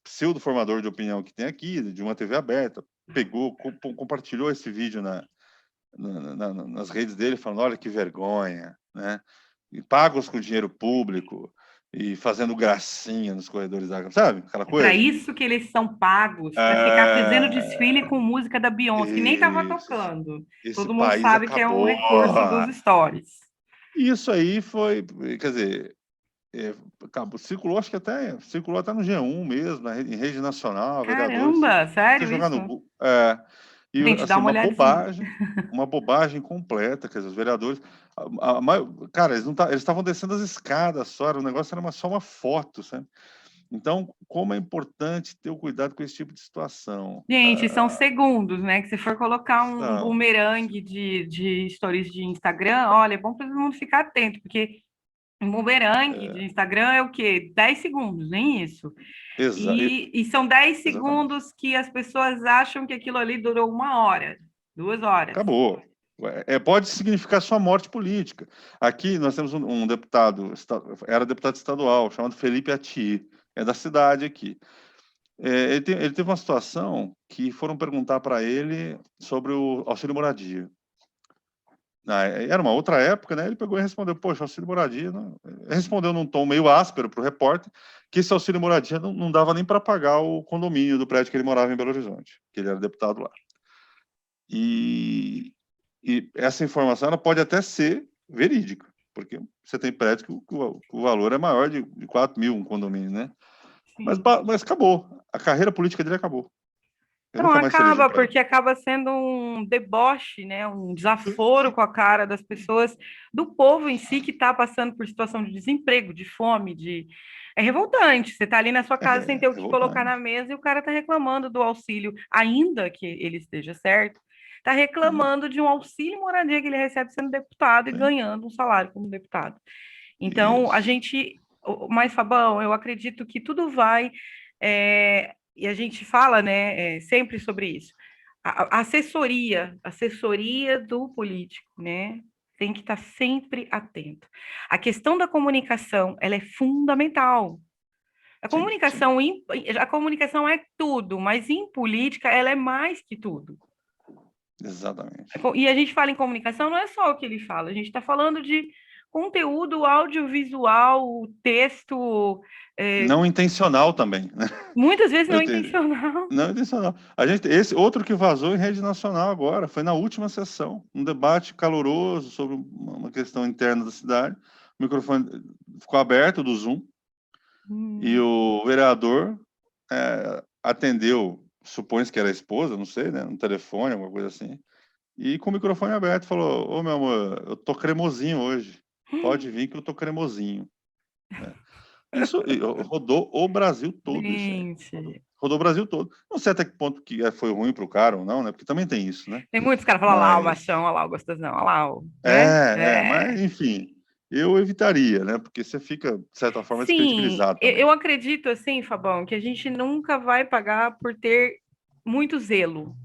pseudo-formador de opinião que tem aqui, de uma TV aberta, pegou, compartilhou esse vídeo nas redes dele, falando: olha que vergonha, né? E pagos com dinheiro público e fazendo gracinha nos corredores da... Sabe? Aquela É para coisa. isso que eles são pagos, para ficar fazendo desfile É... com música da Beyoncé, que nem estava Isso. tocando. Esse Todo mundo país sabe que é um acabou. recurso dos stories. Isso aí foi, quer dizer, acabou, circulou até no G1 mesmo, em rede nacional, vereadores. Se Caramba, você sério jogar no isso? Google, e Gente, dá assim, uma olhadinha. uma bobagem completa, quer dizer, os vereadores, cara, eles estavam descendo as escadas só, o negócio era só uma foto, sabe? Então, como é importante ter o cuidado com esse tipo de situação. Gente, são segundos, né? Que se for colocar um São, bumerangue de stories de Instagram, olha, é bom para todo mundo ficar atento, porque um bumerangue de Instagram é o quê? 10 segundos, nem isso. exa, E são 10 exatamente. segundos que as pessoas acham que aquilo ali durou 1 hora, 2 horas. Acabou. Pode significar sua morte política. Aqui nós temos um deputado, era deputado estadual, chamado Felipe Ati, é da cidade aqui. Ele teve uma situação que foram perguntar para ele sobre o auxílio moradia. Era uma outra época, né? Ele pegou e respondeu: poxa, auxílio moradia. Não... Ele respondeu num tom meio áspero para o repórter que esse auxílio moradia não dava nem para pagar o condomínio do prédio que ele morava em Belo Horizonte, que ele era deputado lá. E essa informação ela pode até ser verídica, porque você tem prédio que o valor é maior de 4 mil, um condomínio, né? Mas, Sim. mas acabou. A carreira política dele acabou. Eu Não nunca mais se elegeu acaba, para ele. porque acaba sendo um deboche, né? Um desaforo com a cara das pessoas, do povo em si que está passando por situação de desemprego, de fome, É revoltante. Você está ali na sua casa sem ter o que colocar na revoltante. mesa e o cara está reclamando do auxílio, ainda que ele esteja certo, está Hum, reclamando de um auxílio moradia que ele recebe sendo deputado e sim, ganhando um salário como deputado. Então, a isso. gente. Mas, Fabão, eu acredito que tudo vai. E a gente fala, né, sempre sobre isso. A assessoria do político, né? Tem que estar sempre atento. A questão da comunicação, ela é fundamental. A Sim, sim, comunicação, a comunicação é tudo, mas em política ela é mais que tudo. exatamente. E a gente fala em comunicação, não é só o que ele fala, a gente está falando de conteúdo audiovisual, texto, é, Não intencional também, né? muitas vezes não Eu te- intencional. Não intencional. Esse outro que vazou em rede nacional agora, foi na última sessão, um debate caloroso sobre uma questão interna da cidade. O microfone ficou aberto do Zoom e Hum, o vereador atendeu, supõe-se que era a esposa, não sei, né? No telefone, alguma coisa assim. E com o microfone aberto, falou: Ô meu amor, eu tô cremosinho hoje. Pode vir que eu tô cremosinho. Né? Isso rodou o Brasil todo, isso aí. gente, Rodou o Brasil todo. Não sei até que ponto que foi ruim para o cara ou não, né? Porque também tem isso, né? tem muitos caras que falam lá o Mas machão, olha lá o gostosão, olha lá o, né? mas enfim, eu evitaria, né? Porque você fica, de certa forma, Sim, descredibilizado eu também. acredito assim, Fabão, que a gente nunca vai pagar por ter muito zelo.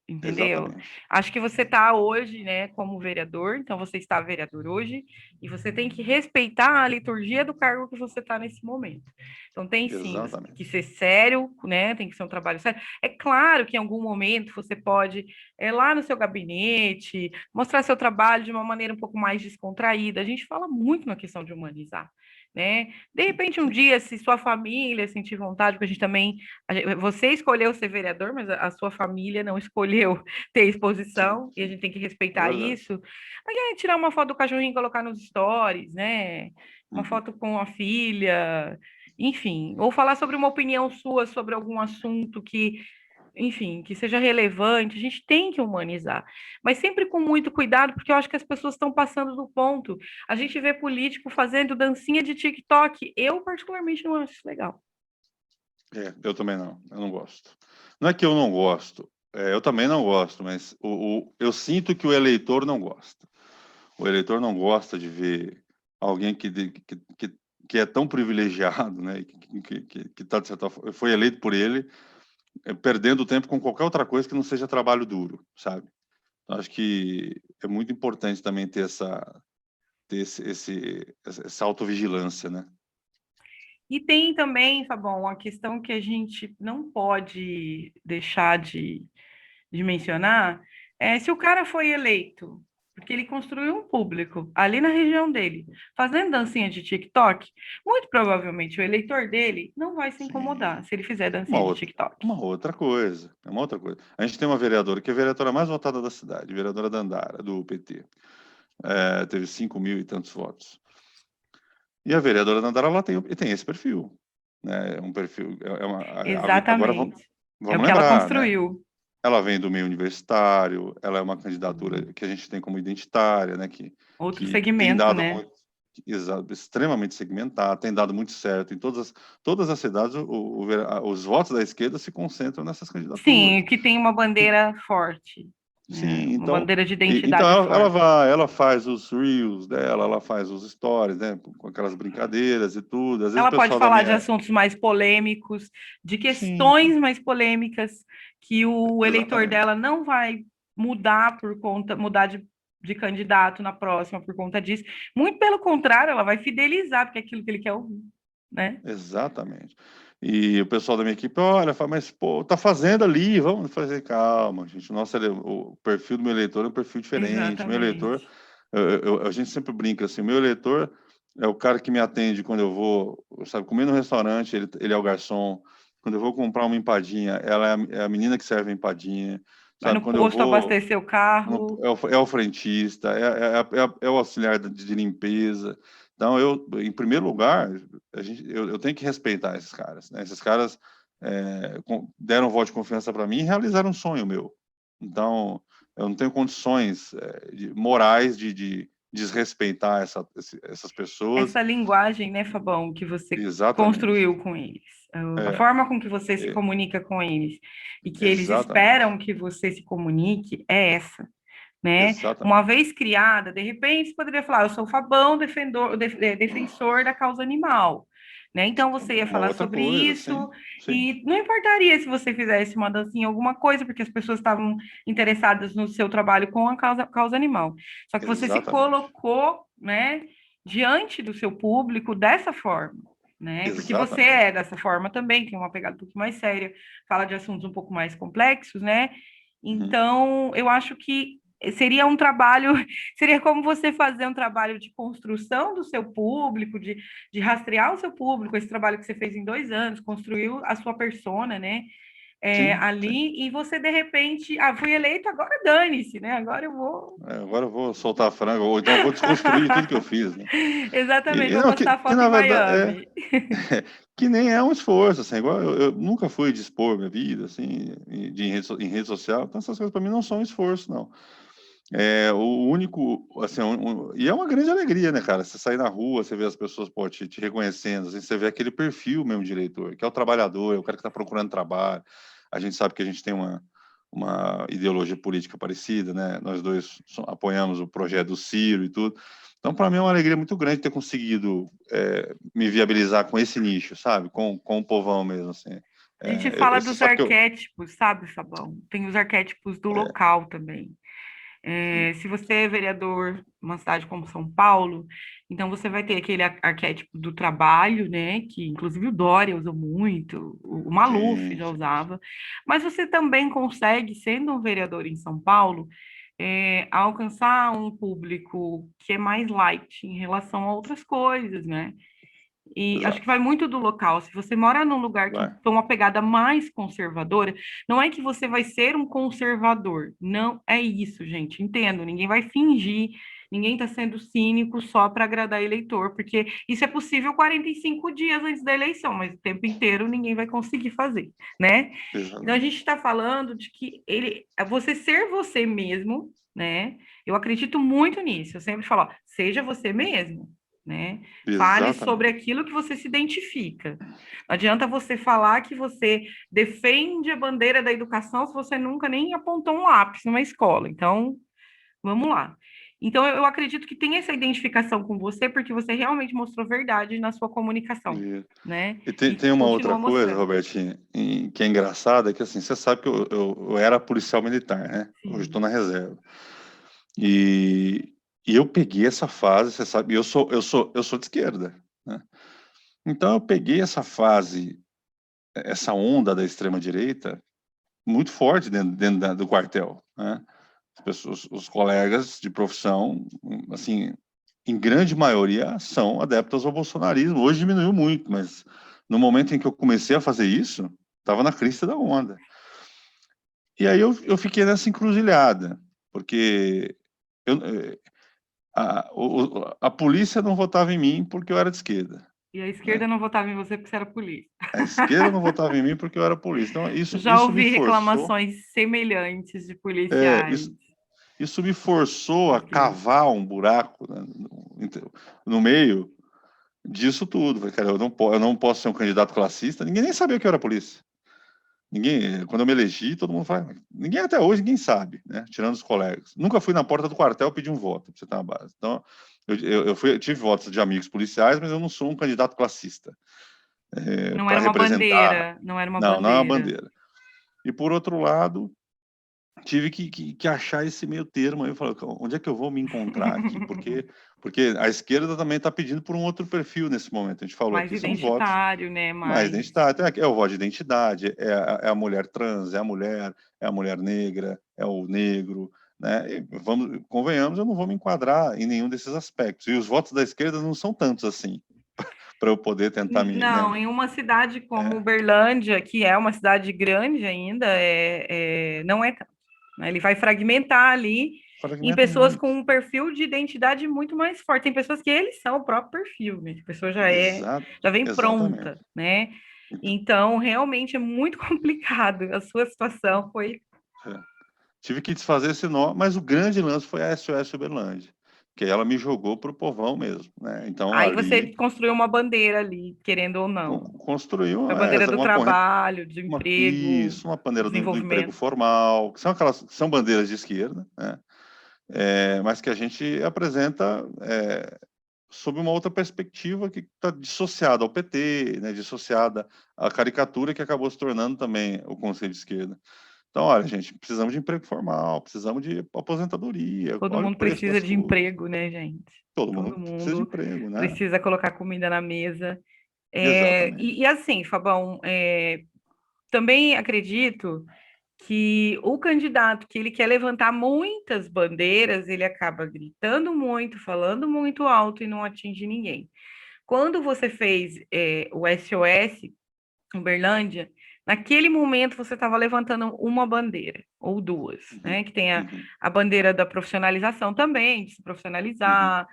Entendeu? Exatamente. Acho que você está hoje, né, como vereador, então você está vereador hoje, e você tem que respeitar a liturgia do cargo que você está nesse momento. Então tem sim que Exatamente. ser sério, né? Tem que ser um trabalho sério. É claro que em algum momento você pode lá no seu gabinete mostrar seu trabalho de uma maneira um pouco mais descontraída. A gente fala muito na questão de humanizar. Né? De Sim, repente, um sim. dia, se sua família sentir vontade, porque a gente também você escolheu ser vereador, mas a sua família não escolheu ter Sim, exposição, e a sim. gente tem que É respeitar verdade. isso. Mas tirar uma foto do cachorrinho e colocar nos stories, né? Uma Uhum. foto com a filha, enfim, ou falar sobre uma opinião sua sobre algum assunto que, enfim, que seja relevante, a gente tem que humanizar, mas sempre com muito cuidado, porque eu acho que as pessoas estão passando do ponto. A gente vê político fazendo dancinha de TikTok, eu particularmente não acho isso legal. Eu também não. Eu não gosto. Não é que eu não gosto. Eu também não gosto, mas eu sinto que o eleitor não gosta. O eleitor não gosta de ver alguém que é tão privilegiado, né, que tá, de certa forma, foi eleito por ele, perdendo tempo com qualquer outra coisa que não seja trabalho duro, sabe? Então, acho que é muito importante também ter essa autovigilância, né? E tem também, Fabão, a questão que a gente não pode deixar de mencionar é se o cara foi eleito, porque ele construiu um público ali na região dele, fazendo dancinha de TikTok, muito provavelmente o eleitor dele não vai se incomodar Sim. se ele fizer Uma dancinha de outra, TikTok. uma outra coisa, é uma outra coisa. A gente tem uma vereadora que é a vereadora mais votada da cidade, vereadora Dandara, do PT. Teve 5 mil e tantos votos. E a vereadora Dandara, ela tem esse perfil, né? É um perfil, agora Exatamente. É o vamos que ela lembrar, né? construiu. Ela vem do meio universitário, ela é uma Hum. candidatura que a gente tem como identitária, né? Outro Que tem segmento, dado né? muito, extremamente segmentada, tem dado muito certo. Em todas as cidades, os votos da esquerda se concentram nessas Sim, candidaturas. que tem uma bandeira forte, né? Sim, Uma bandeira de então identidade forte. ela faz os reels dela, ela faz os stories, né? Com aquelas brincadeiras e tudo. Às vezes o Ela pode pessoal da falar de minha. assuntos mais polêmicos, de Sim, questões mais polêmicas, que o eleitor exatamente. dela não vai mudar por conta, mudar de candidato na próxima por conta disso. Muito pelo contrário, ela vai fidelizar, porque é aquilo que ele quer ouvir, né? Exatamente. E o pessoal da minha equipe, olha, fala, mas pô, tá fazendo ali, vamos fazer, calma, gente. Nossa, o perfil do meu eleitor é um perfil diferente. Meu eleitor, Exatamente. a gente sempre brinca assim, o meu eleitor é o cara que me atende quando eu vou, sabe, comer no restaurante, ele é o garçom. Quando eu vou comprar uma empadinha, ela é a menina que serve a empadinha, Vai sabe? no Quando eu posto vou, abastecer o carro. é o frentista, é o auxiliar de limpeza. Então, em primeiro lugar, eu tenho que respeitar esses caras, né? Esses caras deram um voto de confiança para mim e realizaram um sonho meu. Então, eu não tenho condições morais desrespeitar essas pessoas. Essa linguagem, né, Fabão, que você Exatamente. construiu com eles, a É, forma com que você se é, comunica com eles e que eles exatamente. esperam que você se comunique é essa, né? Uma Exatamente. vez criada, de repente, você poderia falar, eu sou o Fabão, defensor da causa animal. Né? Então você ia Uma falar outra sobre coisa, isso sim, sim, e não importaria se você fizesse uma dancinha, alguma coisa, porque as pessoas estavam interessadas no seu trabalho com a causa animal. Só que você se exatamente. colocou, né, diante do seu público dessa forma. Né? Porque você Exatamente. é dessa forma também, tem uma pegada um pouco mais séria, fala de assuntos um pouco mais complexos, né? Uhum. Então, eu acho que seria um trabalho, seria como você fazer um trabalho de construção do seu público, de rastrear o seu público, esse trabalho que você fez em 2 anos, construiu a sua persona, né? Sim, sim. Ali, e você de repente, fui eleito, agora dane-se, né? Agora eu vou. Agora eu vou soltar a franga, ou então eu vou desconstruir tudo que eu fiz, né? Exatamente, E vou não, postar que foto em na verdade Miami. que nem é um esforço, assim, igual eu nunca fui de expor minha vida, assim, em rede social, então essas coisas para mim não são um esforço, não. É o único, assim, e é uma grande alegria, né, cara? Você sair na rua, você vê as pessoas, pô, te reconhecendo, assim, você vê aquele perfil mesmo de eleitor, que é o trabalhador, é o cara que está procurando trabalho. A gente sabe que a gente tem uma ideologia política parecida, né? Nós dois apoiamos o projeto do Ciro e tudo. Então, para mim é uma alegria muito grande ter conseguido me viabilizar com esse nicho, sabe? Com o povão mesmo, assim. A gente fala Você dos sabe que eu... arquétipos, sabe, Fabão? Tem os arquétipos do É, local também. sim, Se você é vereador numa cidade como São Paulo, então você vai ter aquele arquétipo do trabalho, né? Que inclusive o Dória usou muito, o Maluf sim, já sim, sim. usava, mas você também consegue, sendo um vereador em São Paulo, alcançar um público que é mais light em relação a outras coisas, né? E acho que Exato. vai muito do local. Se você mora num lugar que Vai. tem uma pegada mais conservadora, não é que você vai ser um conservador. Não é isso, gente. Entendo. Ninguém vai fingir, ninguém está sendo cínico só para agradar eleitor, porque isso é possível 45 dias antes da eleição, mas o tempo inteiro ninguém vai conseguir fazer, né? Então a Exatamente. gente está falando de que você ser você mesmo, né? Eu acredito muito nisso. Eu sempre falo, ó, seja você mesmo. Né? Fale sobre Exatamente. aquilo que você se identifica. Não adianta você falar que você defende a bandeira da educação se você nunca nem apontou um lápis numa escola. Então, vamos lá. Então, eu acredito que tem essa identificação com você porque você realmente mostrou verdade na sua comunicação, E, né? e tem, E tem uma outra continua coisa, mostrando. Robertinho, que é engraçada, é que assim, você sabe que eu era policial militar, né? Hoje estou Sim. na reserva. E, e eu peguei essa fase, você sabe, eu sou de esquerda, né? Então eu peguei essa fase, essa onda da extrema direita muito forte dentro do quartel, né? As pessoas, os colegas de profissão, assim, em grande maioria são adeptos ao bolsonarismo. Hoje diminuiu muito, mas no momento em que eu comecei a fazer isso, estava na crista da onda. E aí eu fiquei nessa encruzilhada, porque eu, a polícia não votava em mim porque eu era de esquerda, E a né? esquerda não votava em você porque você era polícia. A esquerda não votava em mim porque eu era polícia. Então isso, Já isso me ouvi forçou, reclamações semelhantes de é, policiais isso, isso me forçou de a esquerda. cavar um buraco, né, no meio disso tudo. Falei, cara, eu não posso ser um candidato classista. Ninguém nem sabia que eu era polícia. Ninguém, quando eu me elegi, todo mundo fala. Ninguém até hoje, ninguém sabe, né? Tirando os colegas. Nunca fui na porta do quartel pedir um voto, pra você ter uma base. Então, eu tive votos de amigos policiais, mas eu não sou um candidato classista Não para era uma representar. bandeira, não era uma Não, não é uma bandeira. bandeira. E por outro lado, tive que achar esse meio termo. Aí eu falei, onde é que eu vou me encontrar aqui? Porque a esquerda também está pedindo por um outro perfil nesse momento. A gente falou Mais aqui, são os votos identitário, né? mais Mais. identidade. É o voto de identidade, é a mulher trans, é a mulher negra, é o negro. Né? E convenhamos, eu não vou me enquadrar em nenhum desses aspectos. E os votos da esquerda não são tantos assim, para eu poder tentar me. Não, Né? em uma cidade como É, Uberlândia, que é uma cidade grande ainda, não é tanto. Né? Ele vai fragmentar ali em fragmenta pessoas com muito. um perfil de identidade muito mais forte. Tem pessoas que eles são o próprio perfil, né? A pessoa já vem Exatamente. pronta, né? Então, realmente é muito complicado. A sua situação foi. É. Tive que desfazer esse nó, mas o grande lance foi a SOS Uberlândia. que ela me jogou para o povão mesmo, né? Então, Aí você ali, construiu uma bandeira ali, querendo ou não. construiu A bandeira do uma corrente, trabalho, do emprego, isso, uma bandeira do emprego desenvolvimento. formal, que são bandeiras de esquerda, né? Mas que a gente apresenta sob uma outra perspectiva que está dissociada ao PT, né, dissociada à caricatura que acabou se tornando também o conceito de esquerda. Então, olha, gente, precisamos de emprego formal, precisamos de aposentadoria, Todo olha o mundo preço precisa das de coisas. emprego, né, gente? Todo Todo mundo precisa de mundo emprego, né? precisa colocar comida na mesa. Exatamente. E assim, Fabão, também acredito que o candidato que ele quer levantar muitas bandeiras, ele acaba gritando muito, falando muito alto e não atinge ninguém. Quando você fez o SOS Uberlândia, naquele momento você estava levantando uma bandeira, ou duas, Uhum, né? Que tem uhum, a bandeira da profissionalização também, de se uhum. profissionalizar,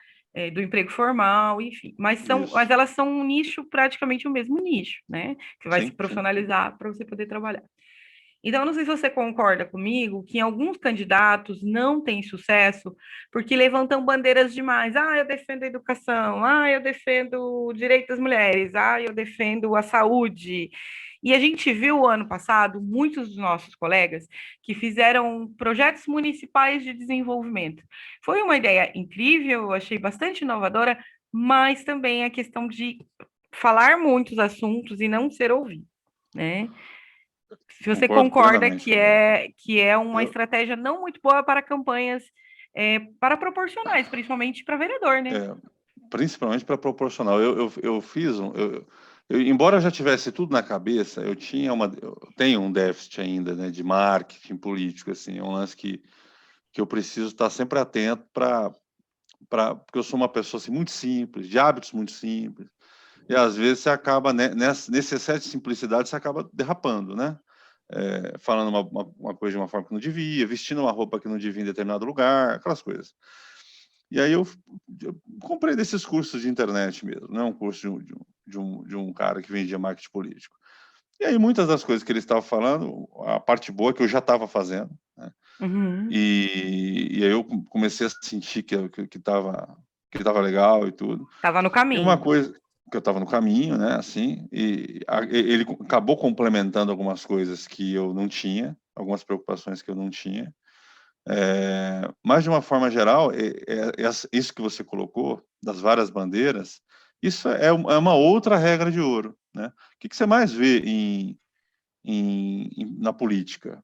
do emprego formal, enfim. Mas Isso. elas são um nicho, praticamente o mesmo nicho, né? Que vai se Sim, sim. profissionalizar para você poder trabalhar. Então, eu não sei se você concorda comigo que alguns candidatos não têm sucesso porque levantam bandeiras demais. Ah, eu defendo a educação. Ah, eu defendo o direito das mulheres. Ah, eu defendo a saúde. E a gente viu ano passado muitos dos nossos colegas que fizeram projetos municipais de desenvolvimento. Foi uma ideia incrível, eu achei bastante inovadora, mas também a questão de falar muitos assuntos e não ser ouvido, né? Se você Concordo concorda plenamente, Gabriel. que é uma Eu, estratégia não muito boa para campanhas para proporcionais, principalmente para vereador, né? é, principalmente para proporcional. Eu fiz embora eu já tivesse tudo na cabeça, eu tenho um déficit ainda, né, de marketing político, assim, é um lance que eu preciso estar sempre atento porque eu sou uma pessoa assim, muito simples, de hábitos muito simples, e às vezes você acaba, né, nesse excesso de simplicidade, você acaba derrapando, né? Falando uma coisa de uma forma que não devia, vestindo uma roupa que não devia em determinado lugar, aquelas coisas. E aí eu comprei desses cursos de internet mesmo, não um curso de um cara que vendia marketing político. E aí muitas das coisas que ele estava falando, a parte boa que eu já estava fazendo, né? Uhum. E aí eu comecei a sentir que estava legal e tudo. Tava no E uma caminho. coisa que eu estava no caminho, né, assim, ele acabou complementando algumas coisas que eu não tinha, algumas preocupações que eu não tinha. Mas de uma forma geral, isso que você colocou, das várias bandeiras, isso é uma outra regra de ouro, né? O que você mais vê na política?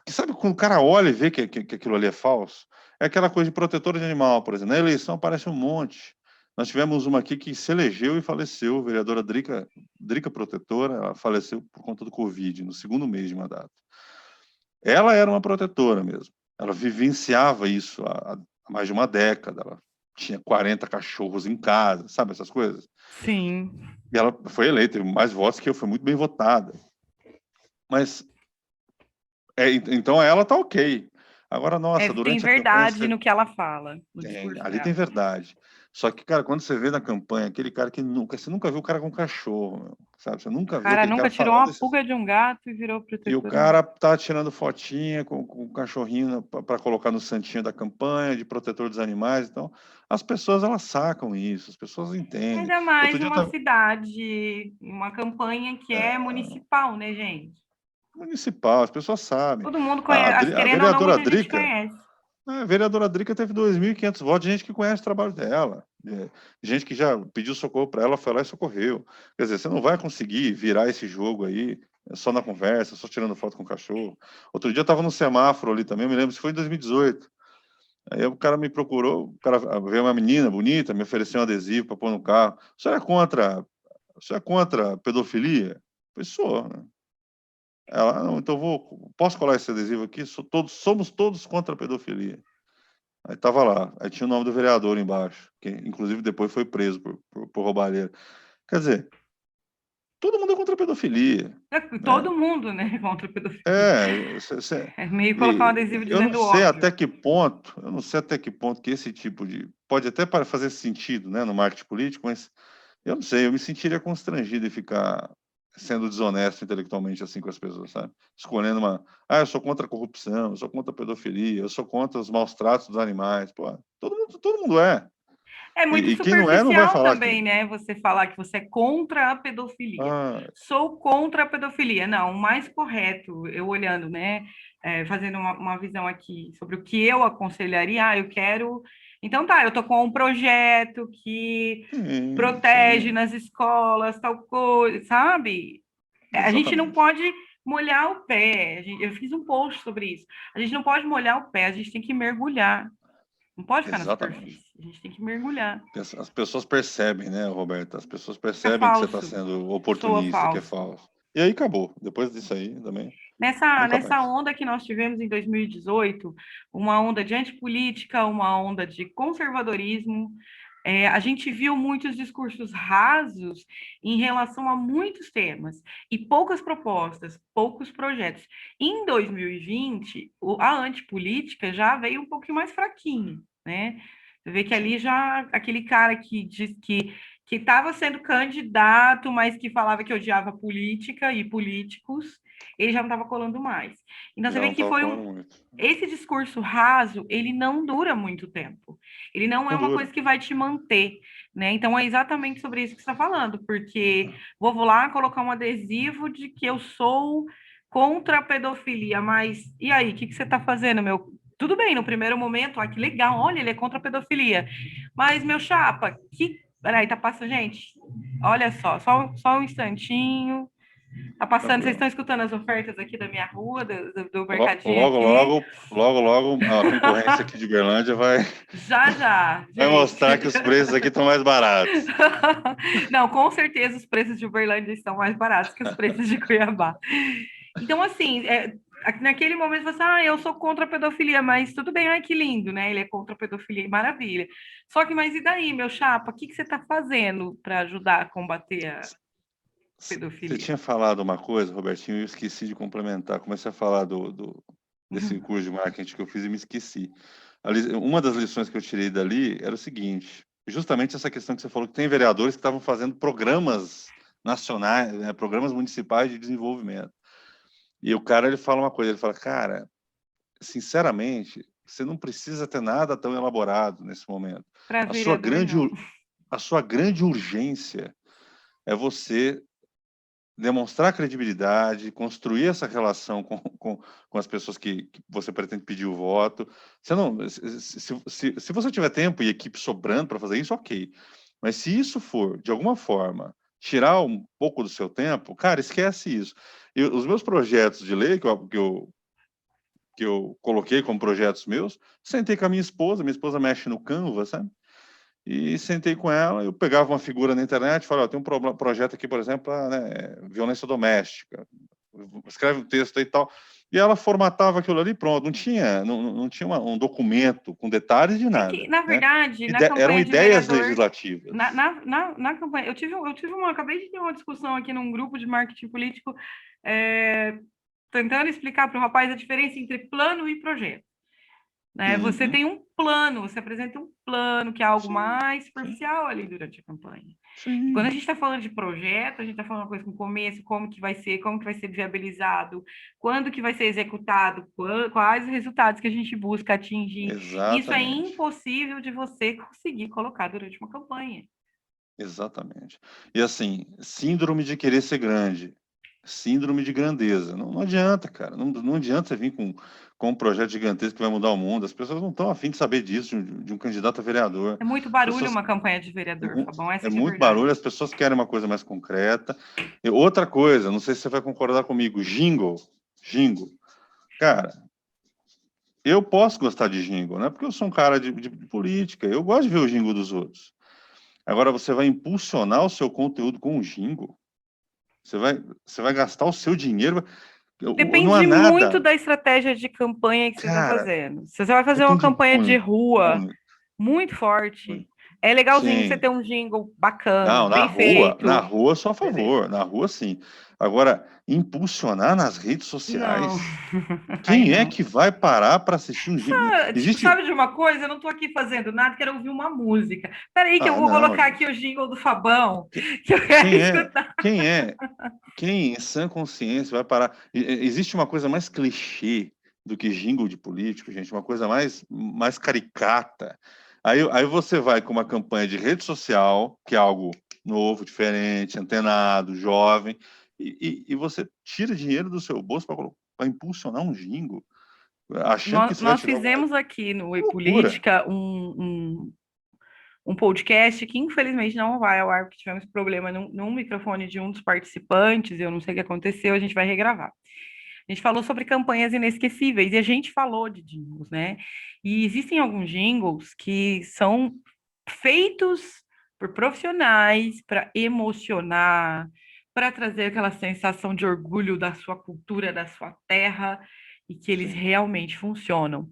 Sabe quando o cara olha e vê que aquilo ali é falso? É aquela coisa de protetor de animal, por exemplo. Na eleição aparece um monte. Nós tivemos uma aqui que se elegeu e faleceu, a vereadora Drica Protetora, ela faleceu por conta do Covid, no segundo mês de mandato. Ela era uma protetora mesmo. Ela vivenciava isso há mais de uma década. Ela tinha 40 cachorros em casa, sabe essas coisas? Sim. E ela foi eleita, teve mais votos que eu, foi muito bem votada. Mas, então ela tá ok. Agora, nossa, Tem durante a campanha, verdade no que ela fala, no discurso ali tem dela. verdade. Só que, cara, quando você vê na campanha aquele cara você nunca viu o cara com cachorro, meu, sabe? Você O nunca viu cara aquele cara nunca tirou falando uma esses. pulga de um gato e virou E o protetor animal. cara tá tirando fotinha com o cachorrinho para colocar no santinho da campanha, de protetor dos animais. Então, as pessoas, elas sacam isso, as pessoas entendem. Ainda Outro mais dia eu uma tava, cidade, uma campanha que é municipal, né, gente? municipal, as pessoas sabem. Todo mundo conhece, A querendo ou não, vereadora muita gente Drica, conhece. a vereadora Drica teve 2.500 votos de gente que conhece o trabalho dela, gente que já pediu socorro para ela, foi lá e socorreu. Quer dizer, você não vai conseguir virar esse jogo aí só na conversa, só tirando foto com o cachorro. Outro dia eu estava no semáforo ali também, eu me lembro, se foi em 2018. Aí o cara me procurou, o cara veio uma menina bonita, me ofereceu um adesivo para pôr no carro. O senhor é contra a pedofilia? Eu falei, sou, né? Ela, não, então posso colar esse adesivo aqui? Somos todos contra a pedofilia. Aí tava lá, aí tinha o nome do vereador embaixo, que inclusive depois foi preso por roubalheira. Quer dizer, todo mundo é contra a pedofilia, né? Todo mundo, né, contra a pedofilia. É, É meio colocar um adesivo eu não dizendo sei óbvio. até que ponto, eu não sei até que ponto que esse tipo de pode até para fazer sentido, né, no marketing político, mas eu não sei, eu me sentiria constrangido em ficar sendo desonesto intelectualmente assim com as pessoas, sabe? Escolhendo eu sou contra a corrupção, eu sou contra a pedofilia, eu sou contra os maus tratos dos animais. Pô, todo mundo é. É muito E quem não é, não vai superficial falar também, que... né? Você falar que você é contra a pedofilia. Ah, Sou contra a pedofilia. Não, o mais correto, eu olhando, né? Fazendo uma visão aqui sobre o que eu aconselharia. Eu quero. Então tá, eu tô com um projeto que sim, protege sim, nas escolas, tal coisa, sabe? A gente não exatamente. pode molhar o pé. Eu fiz um post sobre isso. A gente não pode molhar o pé, a gente tem que mergulhar. Não pode ficar na Exatamente. superfície. A gente tem que mergulhar. As pessoas percebem, né, Roberto? As pessoas É percebem que você está falso. sendo Soa oportunista, que é falso. falso. E aí acabou. Depois disso aí também, nunca Nessa mais. onda que nós tivemos em 2018, uma onda de antipolítica, uma onda de conservadorismo, a gente viu muitos discursos rasos em relação a muitos temas e poucas propostas, poucos projetos. Em 2020, a antipolítica já veio um pouquinho mais fraquinho, né? Você vê que ali Sim. já aquele cara que diz que estava sendo candidato, mas que falava que odiava política e políticos, ele já não estava colando mais. Então você Já vê não que estava foi falando muito. esse discurso raso, ele não dura muito tempo. Ele não é Não uma dura. coisa que vai te manter, né? Então é exatamente sobre isso que você está falando, porque vou lá colocar um adesivo de que eu sou contra a pedofilia, mas e aí, o que você está fazendo, meu? Tudo bem, no primeiro momento, que legal, olha, ele é contra a pedofilia. Mas, meu chapa, Peraí, tá passando, gente, olha só um instantinho. Tá passando, vocês Tranquilo. estão escutando as ofertas aqui da minha rua, do Logo, mercadinho aqui? logo, a concorrência aqui de Uberlândia Já, já, vai gente. mostrar que os preços aqui estão mais baratos. Não, com certeza os preços de Uberlândia estão mais baratos que os preços de Cuiabá. Então, assim, naquele momento você, eu sou contra a pedofilia, mas tudo bem, ai, que lindo, né? Ele é contra a pedofilia, maravilha. Só que, mas e daí, meu chapa, o que você está fazendo para ajudar a combater a Você pedofilia? tinha falado uma coisa, Robertinho, e eu esqueci de complementar. Comecei a falar desse curso de marketing que eu fiz e me esqueci. Uma das lições que eu tirei dali era o seguinte: justamente essa questão que você falou, que tem vereadores que estavam fazendo programas nacionais, né, programas municipais de desenvolvimento. E o cara, ele fala uma coisa, ele fala, cara, sinceramente, você não precisa ter nada tão elaborado nesse momento. Para A sua vereador, grande, não. a sua grande urgência é você demonstrar credibilidade, construir essa relação com as pessoas que você pretende pedir o voto. Você não, se você tiver tempo e equipe sobrando para fazer isso, ok. Mas se isso for, de alguma forma, tirar um pouco do seu tempo, cara, esquece isso. Os meus projetos de lei que eu coloquei como projetos meus, sentei com a minha esposa mexe no Canva, sabe? E sentei com ela, eu pegava uma figura na internet e falava, tem um projeto aqui, por exemplo, né, violência doméstica, escreve um texto aí e tal, e ela formatava aquilo ali, pronto, não tinha um documento com detalhes de É que, nada, na né? verdade, na Eram campanha de ideias vereador, legislativas. na campanha, acabei de ter uma discussão aqui num grupo de marketing político, tentando explicar para o rapaz a diferença entre plano e projeto. Né? Você Uhum. tem um plano, você apresenta um plano, que é algo Sim, mais sim, superficial ali durante a campanha. E quando a sim, gente está falando de projeto, a gente está falando uma coisa com começo, como que vai ser viabilizado, quando que vai ser executado, quais os resultados que a gente busca atingir. Isso é exatamente, impossível de você conseguir colocar durante uma campanha. exatamente. E assim, síndrome de querer ser grande, síndrome de grandeza. Não adianta, cara. Não adianta você vir com um projeto gigantesco que vai mudar o mundo. As pessoas não estão afim de saber disso de um candidato a vereador. É muito As barulho pessoas, uma campanha de vereador, Fabão, essa é que é a muito barulho, verdade. as pessoas querem uma coisa mais concreta. E outra coisa, não sei se você vai concordar comigo, jingle. Jingle. Cara, eu posso gostar de jingle, não é porque eu sou um cara de política. Eu gosto de ver o jingle dos outros. Agora, você vai impulsionar o seu conteúdo com o jingle. Você vai gastar o seu dinheiro. Não há Depende muito nada, da estratégia de campanha que você está cara, fazendo. Se você vai fazer uma depende campanha de muito, rua muito, muito forte, muito. é legalzinho você Sim. ter um jingle bacana, Não, bem feito. na rua, sou a Beleza. favor, na rua, sim. Agora, impulsionar nas redes Não, sociais, aí quem é não. que vai parar para assistir um jingle? Tipo, Existe. sabe de uma coisa? Eu não tô aqui fazendo nada, quero ouvir uma música. Peraí que eu Ah, vou não, colocar gente. aqui o jingle do Fabão, Que- que eu quero Quem é? escutar. Quem é? Quem em sã consciência vai parar? Existe uma coisa mais clichê do que jingle de político, gente, uma coisa mais caricata. Aí você vai com uma campanha de rede social, que é algo novo, diferente, antenado, jovem, e você tira dinheiro do seu bolso para impulsionar um jingle, achando que Nós, isso vai nós tirar alguma fizemos aqui no E loucura. Política um podcast que infelizmente não vai ao ar, porque tivemos problema num microfone de um dos participantes, eu não sei o que aconteceu, a gente vai regravar. A gente falou sobre campanhas inesquecíveis e a gente falou de jingles, né? E existem alguns jingles que são feitos por profissionais para emocionar, para trazer aquela sensação de orgulho da sua cultura, da sua terra, e que eles Sim. realmente funcionam.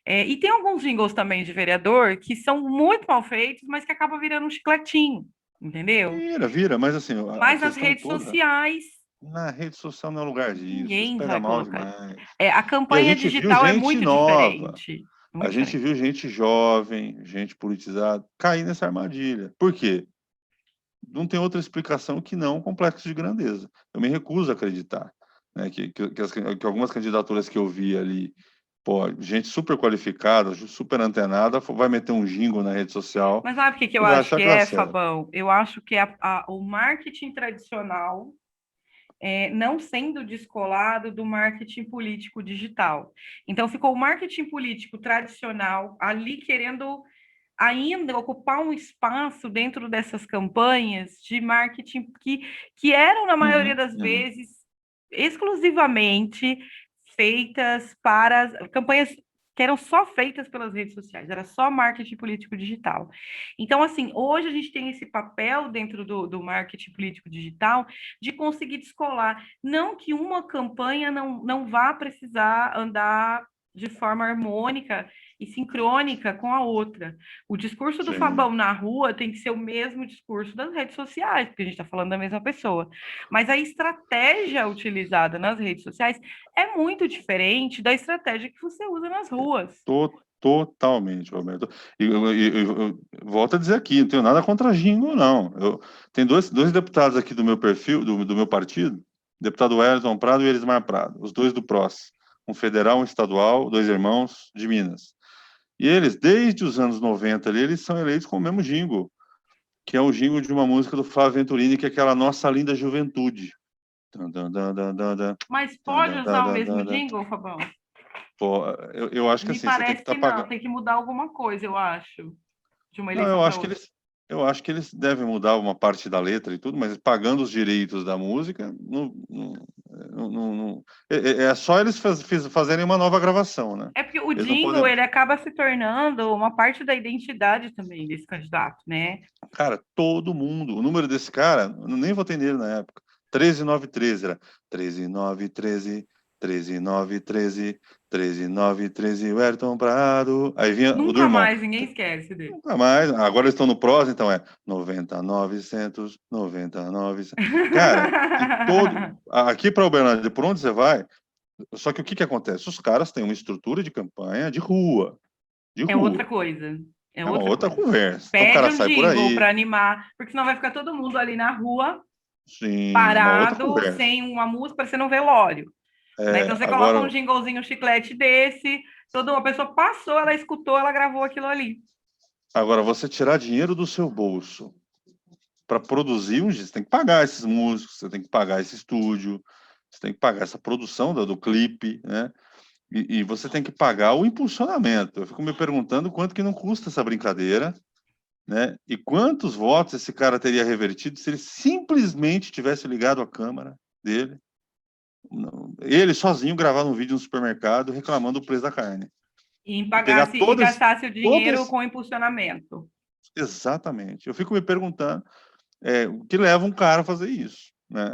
E tem alguns jingles também de vereador que são muito mal feitos, mas que acabam virando um chicletinho, entendeu? Vira, mas assim, a Mas nas questão redes toda, sociais, na rede social não é lugar disso, isso ninguém pega vai mal colocar. demais. A E a campanha gente viu digital é gente muito nova, diferente. a Muito gente diferente. viu gente jovem, gente politizada, cair nessa armadilha. Por quê? Não tem outra explicação que não um complexo de grandeza. Eu me recuso a acreditar, né, que algumas candidaturas que eu vi ali, pô, gente super qualificada, super antenada, vai meter um jingle na rede social Mas sabe o que que e eu vai acho achar que que dá é, certo. Fabão? Eu acho que o marketing tradicional não sendo descolado do marketing político digital. Então, ficou o marketing político tradicional ali querendo ainda ocupar um espaço dentro dessas campanhas de marketing que eram, na maioria Uhum, das uhum. vezes, exclusivamente feitas para campanhas que eram só feitas pelas redes sociais, era só marketing político digital. Então, assim, hoje a gente tem esse papel dentro do marketing político digital de conseguir descolar. Não que uma campanha não vá precisar andar de forma harmônica e sincrônica com a outra. O discurso do Sim. Fabão na rua tem que ser o mesmo discurso das redes sociais, porque a gente está falando da mesma pessoa. Mas a estratégia utilizada nas redes sociais é muito diferente da estratégia que você usa nas ruas. Totalmente, Roberto. Eu volto a dizer aqui, não tenho nada contra jingle, não. Tem dois deputados aqui do meu perfil, do meu partido, deputado Wellington Prado e Elismar Prado, os dois do PROS, um federal, um estadual, dois irmãos de Minas. E eles, desde os anos 90 ali, eles são eleitos com o mesmo jingle, que é o jingle de uma música do Flávio Venturini, que é aquela Nossa Linda Juventude. Dan, dan, dan, dan, dan, dan, Mas pode dan, dan, usar o dan, mesmo dan, dan. jingle, Fabão? Pô, eu acho que Me assim, você tem que parece estar que não, pagando. tem que mudar alguma coisa, eu acho, de uma Não, eleição para outra. eu acho que eles devem mudar uma parte da letra e tudo, mas pagando os direitos da música, é só eles fazerem uma nova gravação, né? É porque o Eles não jingle, podem. ele acaba se tornando uma parte da identidade também desse candidato, né? Cara, todo mundo. O número desse cara, eu nem votei nele na época. 13913 era 13913, 13913, 13913, Werton Prado. Aí vinha o do Nunca irmão. mais ninguém esquece dele. Nunca mais. Agora eles estão no prós, então é 9900, 99. Cara, e todo. Aqui para Uberlândia, por onde você vai? Só que o que que acontece? Os caras têm uma estrutura de campanha de rua. De É outra rua. coisa. É É uma outra outra coisa. conversa. Então o Pede cara um sai por jingle aí. para animar, porque senão vai ficar todo mundo ali na rua, Sim, uma outra parado, conversa. sem uma música, parecendo um velório. Né? Então você coloca um Agora, jinglezinho, um chiclete desse, toda uma pessoa passou, ela escutou, ela gravou aquilo ali. agora, você tirar dinheiro do seu bolso para produzir um disco, você tem que pagar esses músicos, você tem que pagar esse estúdio, você tem que pagar essa produção do clipe, né? E você tem que pagar o impulsionamento. Eu fico me perguntando quanto que não custa essa brincadeira, né? E quantos votos esse cara teria revertido se ele simplesmente tivesse ligado a câmera dele, ele sozinho gravar um vídeo no supermercado reclamando do preço da carne. E E pegar pagasse e gastasse o todo dinheiro esse, com impulsionamento. exatamente. Eu fico me perguntando o que leva um cara a fazer isso, né?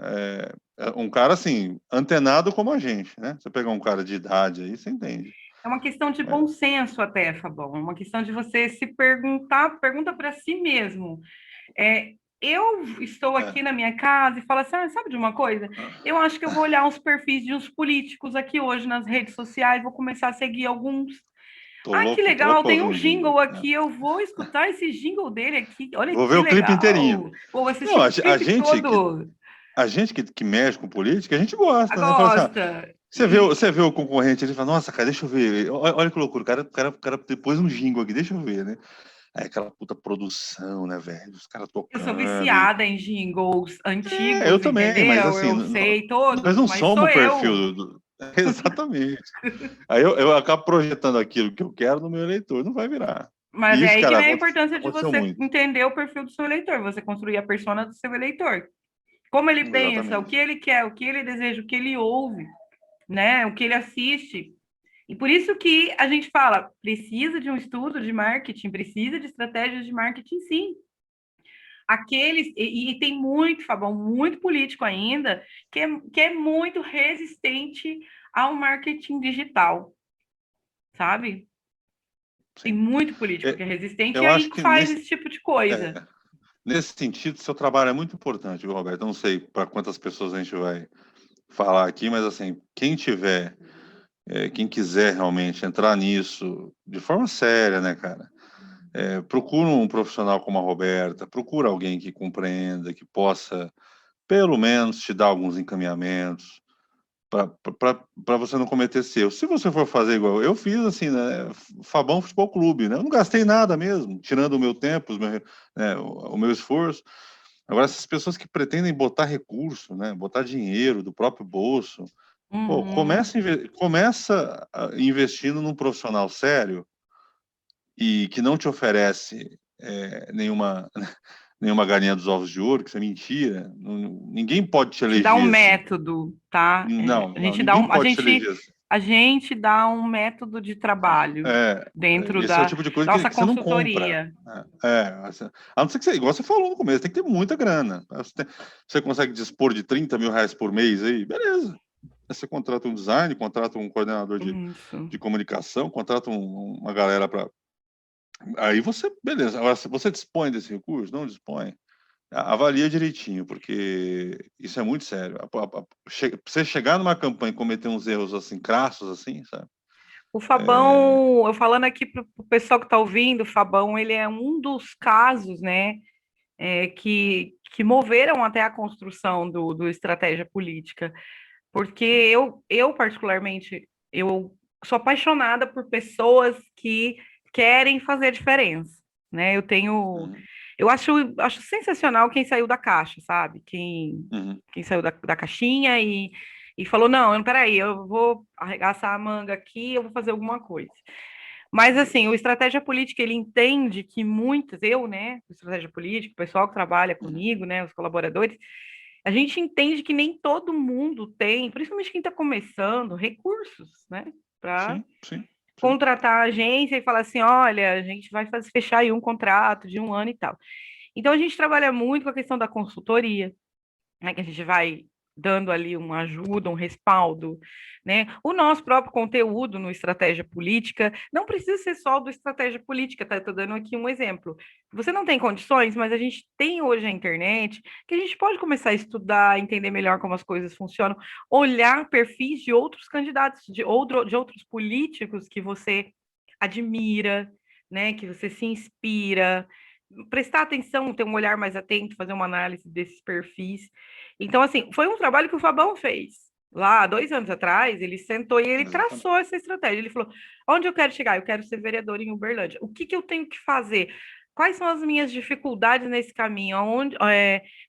Um cara assim, antenado como a gente, né? Você pegar um cara de idade aí, você entende. É uma questão de bom É, senso até, Fabão. É uma questão de você se perguntar, pergunta para si mesmo. eu estou aqui na minha casa e falo assim, sabe de uma coisa? Eu acho que eu vou olhar os perfis de uns políticos aqui hoje nas redes sociais, vou começar a seguir alguns. Que Tô louco legal, pra tem ouvir um um jingle. jingle aqui, eu vou escutar esse jingle dele aqui. Olha Vou ver que o clipe inteirinho. legal. Vou assistir Não, o clipe todo. a gente que mexe com política, a gente gosta, né? Fala assim, ó, Gosta. você vê o concorrente, ele fala, nossa, cara, deixa eu ver. Olha que loucura, o cara depois um jingle aqui, deixa eu ver, né? Aí aquela puta produção, né, velho? Os caras Eu sou tocando. viciada em jingles Eu antigos, também, mas entendeu? assim, Eu sei nós todos, não mas somos sou o perfil eu. Exatamente. Aí eu acabo projetando aquilo que eu quero no meu eleitor, não vai virar. Mas E é isso, aí que cara, vem a importância de aconteceu você muito. entender o perfil do seu eleitor, você construir a persona do seu eleitor. Como ele pensa, o que Exatamente. ele quer, o que ele deseja, o que ele ouve, né? O que ele assiste. E por isso que a gente fala, precisa de um estudo de marketing, precisa de estratégias de marketing, sim. Aqueles, e tem muito, Fabão, muito político ainda, que é muito resistente ao marketing digital, sabe? Tem Sim. muito político É, que é resistente e eu aí acho que faz esse tipo de coisa. nesse sentido, seu trabalho é muito importante, viu, Roberto? Eu não sei para quantas pessoas a gente vai falar aqui, mas assim, quem tiver, quem quiser realmente entrar nisso de forma séria, né, cara? Procura um profissional como a Roberta, procura alguém que compreenda, que possa, pelo menos, te dar alguns encaminhamentos para você não cometer esse erro. Se você for fazer igual eu fiz, assim, né, Fabão Futebol Clube, né? Eu não gastei nada mesmo, tirando o meu tempo, o meu esforço. Agora, essas pessoas que pretendem botar recurso, né, botar dinheiro do próprio bolso, pô, Uhum. começa investindo num profissional sério e que não te oferece nenhuma galinha dos ovos de ouro, que isso é mentira. Ninguém pode te Te dá um eleger assim. método, tá? Não, A não, gente dá ninguém pode te eleger assim. a gente dá um método de trabalho dentro Esse é o da tipo de coisa nossa que você não compra. consultoria. A não ser que você, igual você falou no começo, tem que ter muita grana. Você consegue dispor de R$ 30.000 por mês aí, beleza. Aí você contrata um design, contrata um coordenador Isso. de comunicação, contrata uma galera para. Aí você, beleza. Agora, se você dispõe desse recurso, não dispõe, avalia direitinho, porque isso é muito sério. Você chegar numa campanha e cometer uns erros assim, crassos, assim, sabe? O Fabão, eu falando aqui para o pessoal que está ouvindo, o Fabão, ele é um dos casos, né, que moveram até a construção do estratégia política, porque eu particularmente, eu sou apaixonada por pessoas que querem fazer a diferença, né? Uhum, Eu acho sensacional quem saiu da caixa, sabe? uhum, Quem saiu da caixinha e falou, não, peraí, eu vou arregaçar a manga aqui, eu vou fazer alguma coisa. Mas, assim, o estratégia política, ele entende que muitas, eu, né, o estratégia política, o pessoal que trabalha uhum. comigo, né, os colaboradores, a gente entende que nem todo mundo tem, principalmente quem está começando, recursos, né, para Sim, sim, sim. contratar a agência e falar assim, olha, a gente vai fechar aí um contrato de um ano e tal. Então, a gente trabalha muito com a questão da consultoria, né, que a gente vai dando ali uma ajuda, um respaldo, né? O nosso próprio conteúdo no Estratégia Política não precisa ser só do Estratégia Política, tá? Estou dando aqui um exemplo. Você não tem condições, mas a gente tem hoje a internet que a gente pode começar a estudar, entender melhor como as coisas funcionam, olhar perfis de outros candidatos, de outros políticos que você admira, né? Que você se inspira, prestar atenção, ter um olhar mais atento, fazer uma análise desses perfis. Então, assim, foi um trabalho que o Fabão fez. Lá, 2 anos atrás, ele sentou e ele Exatamente. traçou essa estratégia. Ele falou: onde eu quero chegar? Eu quero ser vereador em Uberlândia. O que eu tenho que fazer? Quais são as minhas dificuldades nesse caminho?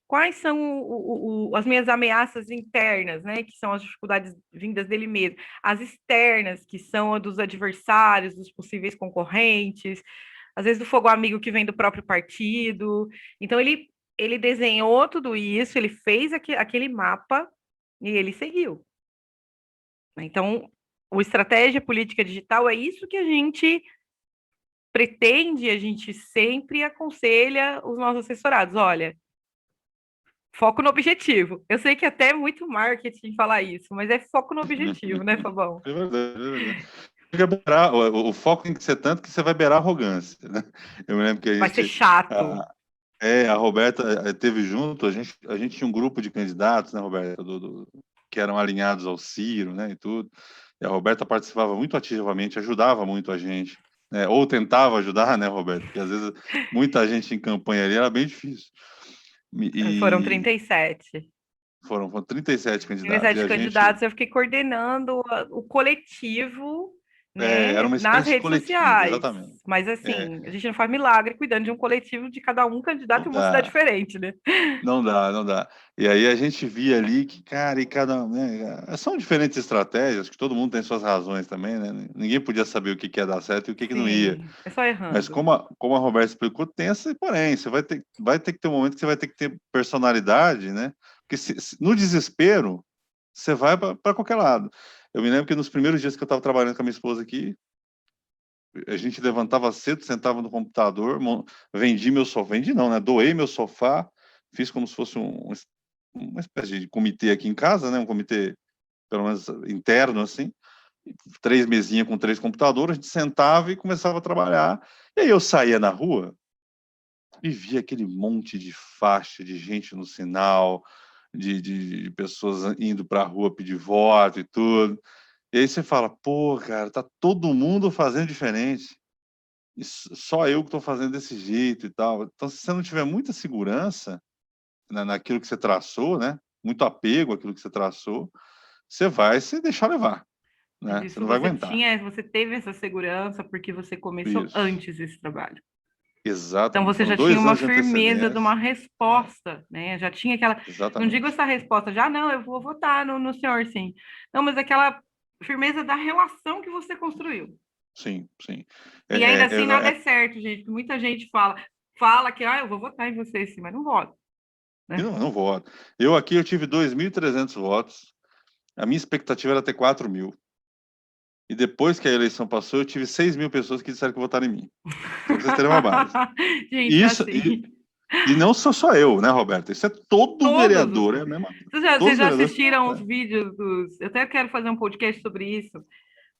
Quais são as minhas ameaças internas, né? Que são as dificuldades vindas dele mesmo. As externas, que são a dos adversários, dos possíveis concorrentes, às vezes do fogo amigo que vem do próprio partido. Então, ele desenhou tudo isso, ele fez aquele mapa e ele seguiu. Então, o estratégia política digital é isso que a gente pretende, a gente sempre aconselha os nossos assessorados. Olha, foco no objetivo. Eu sei que até é muito marketing falar isso, mas é foco no objetivo, né, Fabão? É verdade, é verdade. O foco tem que ser tanto que você vai beirar a arrogância, né? Eu me lembro que a Vai ser gente, chato. ah, A Roberta teve junto, a gente tinha um grupo de candidatos, né, Roberta, que eram alinhados ao Ciro, né, e tudo. E a Roberta participava muito ativamente, ajudava muito a gente, né, ou tentava ajudar, né, Roberta? Porque às vezes muita gente em campanha ali era bem difícil. Foram E 37. foram 37 candidatos, e 37 a gente candidatos, eu fiquei coordenando o coletivo, era né, uma nas espécie de redes coletivo, sociais. exatamente. Mas É, assim, a gente não faz milagre cuidando de um coletivo de cada um candidato não em uma cidade dá. diferente, né? Não dá, não dá. E aí a gente via ali que, cara, e cada, né, são diferentes estratégias, que todo mundo tem suas razões também, né? Ninguém podia saber o que que ia dar certo e o que que não ia. Sim, é só Mas errando. como a Roberta explicou, tem essa, porém, você vai ter que ter um momento que você vai ter que ter personalidade, né? Porque no desespero, você vai para qualquer lado. Eu me lembro que nos primeiros dias que eu estava trabalhando com a minha esposa aqui, a gente levantava cedo, sentava no computador, vendi meu sofá, vendi não, né? Doei meu sofá, fiz como se fosse uma espécie de comitê aqui em casa, né? Um comitê, pelo menos interno, assim. 3 mesinhas com 3 computadores, a gente sentava e começava a trabalhar. E aí eu saía na rua e via aquele monte de faixa de gente no sinal, de pessoas indo para a rua pedir voto e tudo. E aí você fala, pô, cara, tá todo mundo fazendo diferente. E só eu que estou fazendo desse jeito e tal. Então, se você não tiver muita segurança naquilo que você traçou, né? Muito apego àquilo que você traçou, você vai se deixar levar, Mas né? Você isso não vai aguentar. você teve essa segurança porque você começou Isso. antes esse trabalho. Então Exatamente. você Foram já tinha dois uma anos de firmeza de uma antecedência. resposta, né? Já tinha aquela, não digo Exatamente. essa resposta, já não, eu vou votar no senhor, sim. Não, mas aquela firmeza da relação que você construiu. Sim, sim. É, E ainda é, assim nada é, é certo, gente. Muita gente fala que eu vou votar em você, sim, mas não vota, e né? não voto. Eu tive 2.300 votos. A minha expectativa era ter 4.000. E depois que a eleição passou, eu tive 6.000 pessoas que disseram que votaram em mim. Só para vocês terem uma base. Gente, é Isso, assim. e não sou só eu, né, Roberto? Isso é todo Todos os. vereador, é a mesma coisa. Vocês Todos os já vereadores. assistiram os É. vídeos dos. Eu até quero fazer um podcast sobre isso.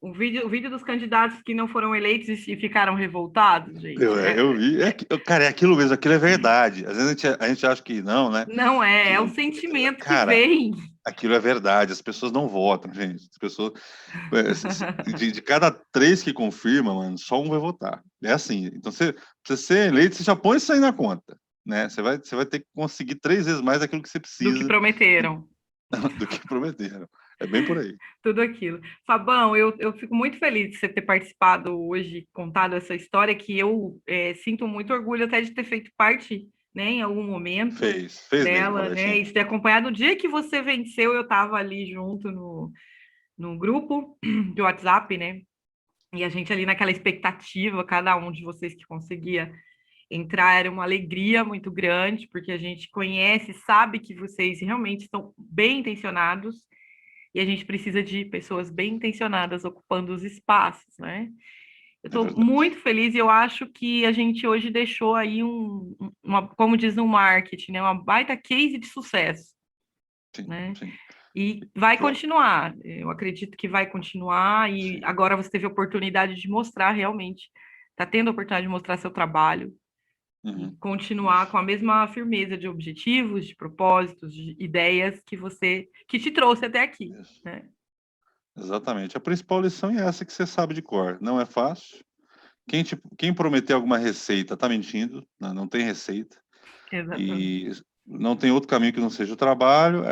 O vídeo dos candidatos que não foram eleitos e ficaram revoltados, gente. Eu vi. Cara, é aquilo mesmo, aquilo é verdade. Às vezes a gente acha que não, né? Não é o Que, sentimento que cara, vem. aquilo é verdade. As pessoas não votam, gente. As pessoas. De cada 3 que confirma, mano, só um vai votar. É assim. Então, pra você ser eleito, você já põe isso aí na conta. Né? Você vai ter que conseguir 3 vezes mais daquilo que você Do que precisa prometeram. do que prometeram. É bem por aí. Tudo aquilo. Fabão, eu fico muito feliz de você ter participado hoje, contado essa história, que eu sinto muito orgulho até de ter feito parte, né, em algum momento Fez mesmo, dela, né, Robertinho. e de ter acompanhado. O dia que você venceu, eu estava ali junto no grupo de WhatsApp, né, e a gente ali naquela expectativa, cada um de vocês que conseguia entrar, era uma alegria muito grande, porque a gente conhece, sabe que vocês realmente estão bem intencionados e a gente precisa de pessoas bem intencionadas ocupando os espaços, né? Eu É estou verdade. muito feliz e eu acho que a gente hoje deixou aí como diz no marketing, né? Uma baita case de sucesso, Sim, né? sim. E vai Eu, continuar. Eu acredito que vai continuar e sim. agora você teve a oportunidade de mostrar realmente, está tendo a oportunidade de mostrar seu trabalho e Uhum. continuar Isso, com a mesma firmeza de objetivos, de propósitos, de ideias que te trouxe até aqui, isso. né? Exatamente. A principal lição é essa que você sabe de cor. Não é fácil. Quem prometer alguma receita está mentindo, né? Não tem receita. Exatamente. E não tem outro caminho que não seja o trabalho.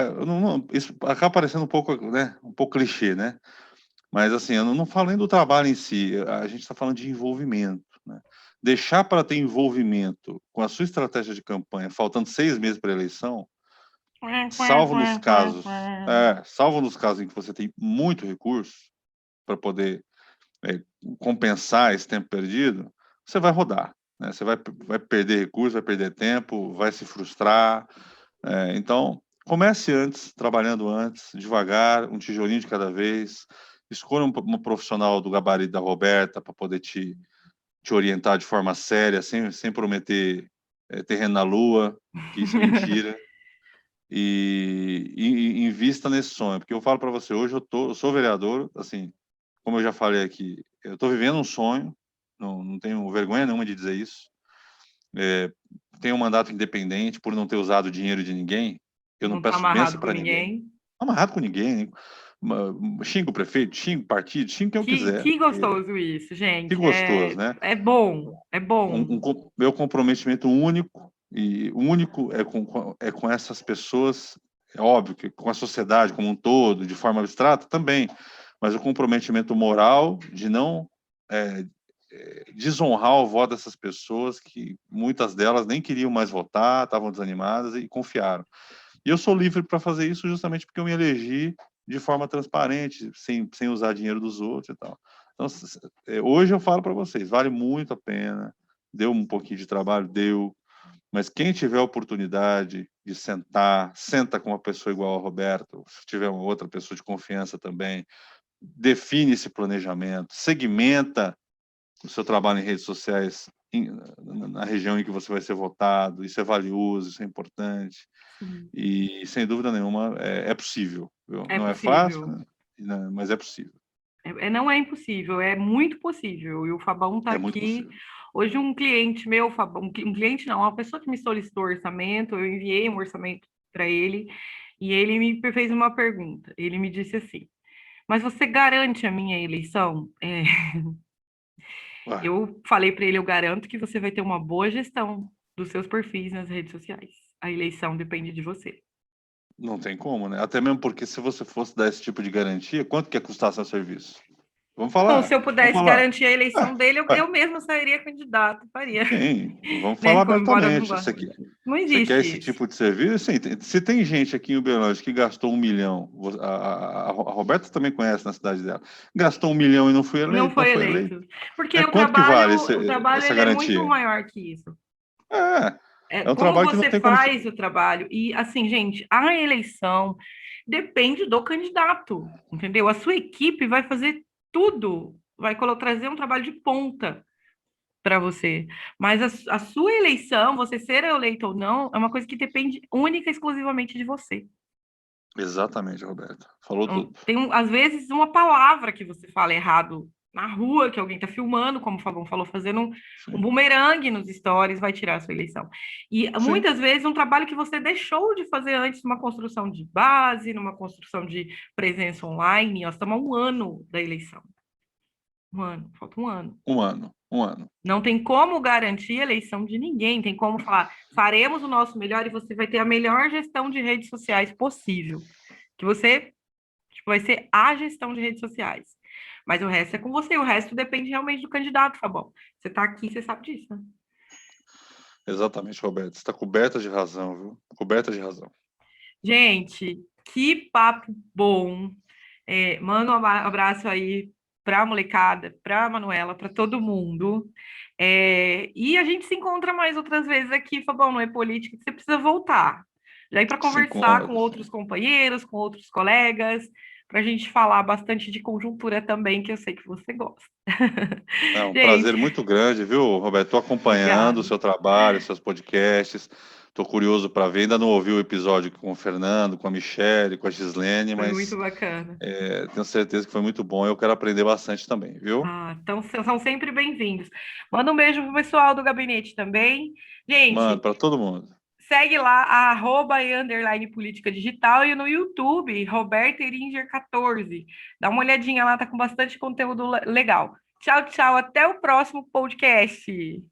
Isso acaba parecendo um pouco, né? Um pouco clichê, né? Mas assim, eu não falo nem do trabalho em si, a gente está falando de envolvimento, né? Deixar para ter envolvimento com a sua estratégia de campanha, faltando 6 meses para a eleição, salvo nos casos em que você tem muito recurso para poder é, compensar esse tempo perdido, você vai rodar, né? Você vai perder recurso, vai perder tempo, vai se frustrar. Então, comece antes, trabalhando antes, devagar, um tijolinho de cada vez. Escolha uma profissional do gabarito da Roberta para poder te orientar de forma séria, sem prometer terreno na lua, que isso é mentira. E invista nesse sonho, porque eu falo para você, hoje eu sou vereador, assim, como eu já falei aqui, eu estou vivendo um sonho, não tenho vergonha nenhuma de dizer isso. Tem um mandato independente por não ter usado o dinheiro de ninguém. Eu não Não tá peço bênção amarrado com para ninguém. ninguém. Amarrado com ninguém. Xinga o prefeito, xinga o partido, xinga quem eu quiser. Que gostoso isso, Que gente. gostoso, né? É bom, é bom. Meu comprometimento único, e único é com essas pessoas, é óbvio que com a sociedade como um todo, de forma abstrata, também, mas o comprometimento moral de não é, desonrar o voto dessas pessoas, que muitas delas nem queriam mais votar, estavam desanimadas e confiaram. E eu sou livre para fazer isso justamente porque eu me elegi de forma transparente, sem usar dinheiro dos outros e tal. Então, hoje eu falo para vocês, vale muito a pena, deu um pouquinho de trabalho, deu, mas quem tiver a oportunidade de sentar, senta com uma pessoa igual ao Roberto, se tiver uma outra pessoa de confiança também, define esse planejamento, segmenta o seu trabalho em redes sociais na região em que você vai ser votado, isso é valioso, isso é importante, Sim. e sem dúvida nenhuma é possível, viu? É Não é fácil, possível. né? Mas é possível, Não é impossível, é muito possível. E o Fabão está é muito aqui. possível. Hoje, um cliente meu, Fabão, um cliente não, uma pessoa que me solicitou orçamento, eu enviei um orçamento para ele e ele me fez uma pergunta. Ele me disse assim: Mas você garante a minha eleição? Ué, Eu falei para ele: Eu garanto que você vai ter uma boa gestão dos seus perfis nas redes sociais. A eleição depende de você. não tem como, né? Até mesmo porque se você fosse dar esse tipo de garantia, quanto que ia custar seu serviço? Bom, se eu Vamos pudesse falar. garantir a eleição dele, Ué, eu mesma sairia candidato, faria, sim, vamos né? falar Embora eu não abertamente. goste. Não Você quer existe esse isso. tipo de serviço? Sim, se tem gente aqui em Uberlândia que gastou 1 milhão, a Roberta também conhece na cidade dela, gastou 1 milhão e não foi Não eleito, não foi foi eleito. eleito. Porque Quanto que vale o trabalho essa ele é muito garantia? maior que isso. É, É é um como trabalho que não você tem como. faz o trabalho. E, assim, gente, a eleição depende do candidato, entendeu? A sua equipe vai fazer tudo, vai trazer um trabalho de ponta para você. Mas a sua eleição, você ser eleito ou não, é uma coisa que depende única e exclusivamente de você. Exatamente, Roberta. Falou Então, tudo. tem, às vezes, uma palavra que você fala errado na rua, que alguém está filmando, como o Fabão falou, fazendo um Sim. bumerangue nos stories, vai tirar a sua eleição. E Sim. muitas vezes um trabalho que você deixou de fazer antes, numa construção de base, numa construção de presença online, nós estamos há um ano da eleição. Um ano, falta um ano. Um ano. Um ano. Não tem como garantir a eleição de ninguém, tem como falar, faremos o nosso melhor e você vai ter a melhor gestão de redes sociais possível. Que você tipo, vai ser a gestão de redes sociais. Mas o resto é com você, o resto depende realmente do candidato, Fabão. Você está aqui, você sabe disso, né? Exatamente, Roberta. Você está coberta de razão, viu? Coberta de razão. Gente, que papo bom. Manda um abraço aí para a molecada, para a Manuela, para todo mundo. E a gente se encontra mais outras vezes aqui, Fabão, não é política, que você precisa voltar. Já ir para Sim, conversar com outros companheiros, com outros colegas, para a gente falar bastante de conjuntura também, que eu sei que você gosta. é um Gente, prazer muito grande, viu, Roberto? Estou acompanhando o obrigada. seu trabalho, seus podcasts. Estou curioso para ver. Ainda não ouvi o episódio com o Fernando, com a Michelle, com a Gislene, Foi muito mas bacana. tenho certeza que foi muito bom. Eu quero aprender bastante também, viu? Então, são sempre bem-vindos. Manda um beijo pro pessoal do gabinete também. Mano, Gente, para todo mundo. segue lá, @e_underline política digital e no YouTube, Roberta Eringer 14. Dá uma olhadinha lá, tá com bastante conteúdo legal. Tchau, tchau. Até o próximo podcast.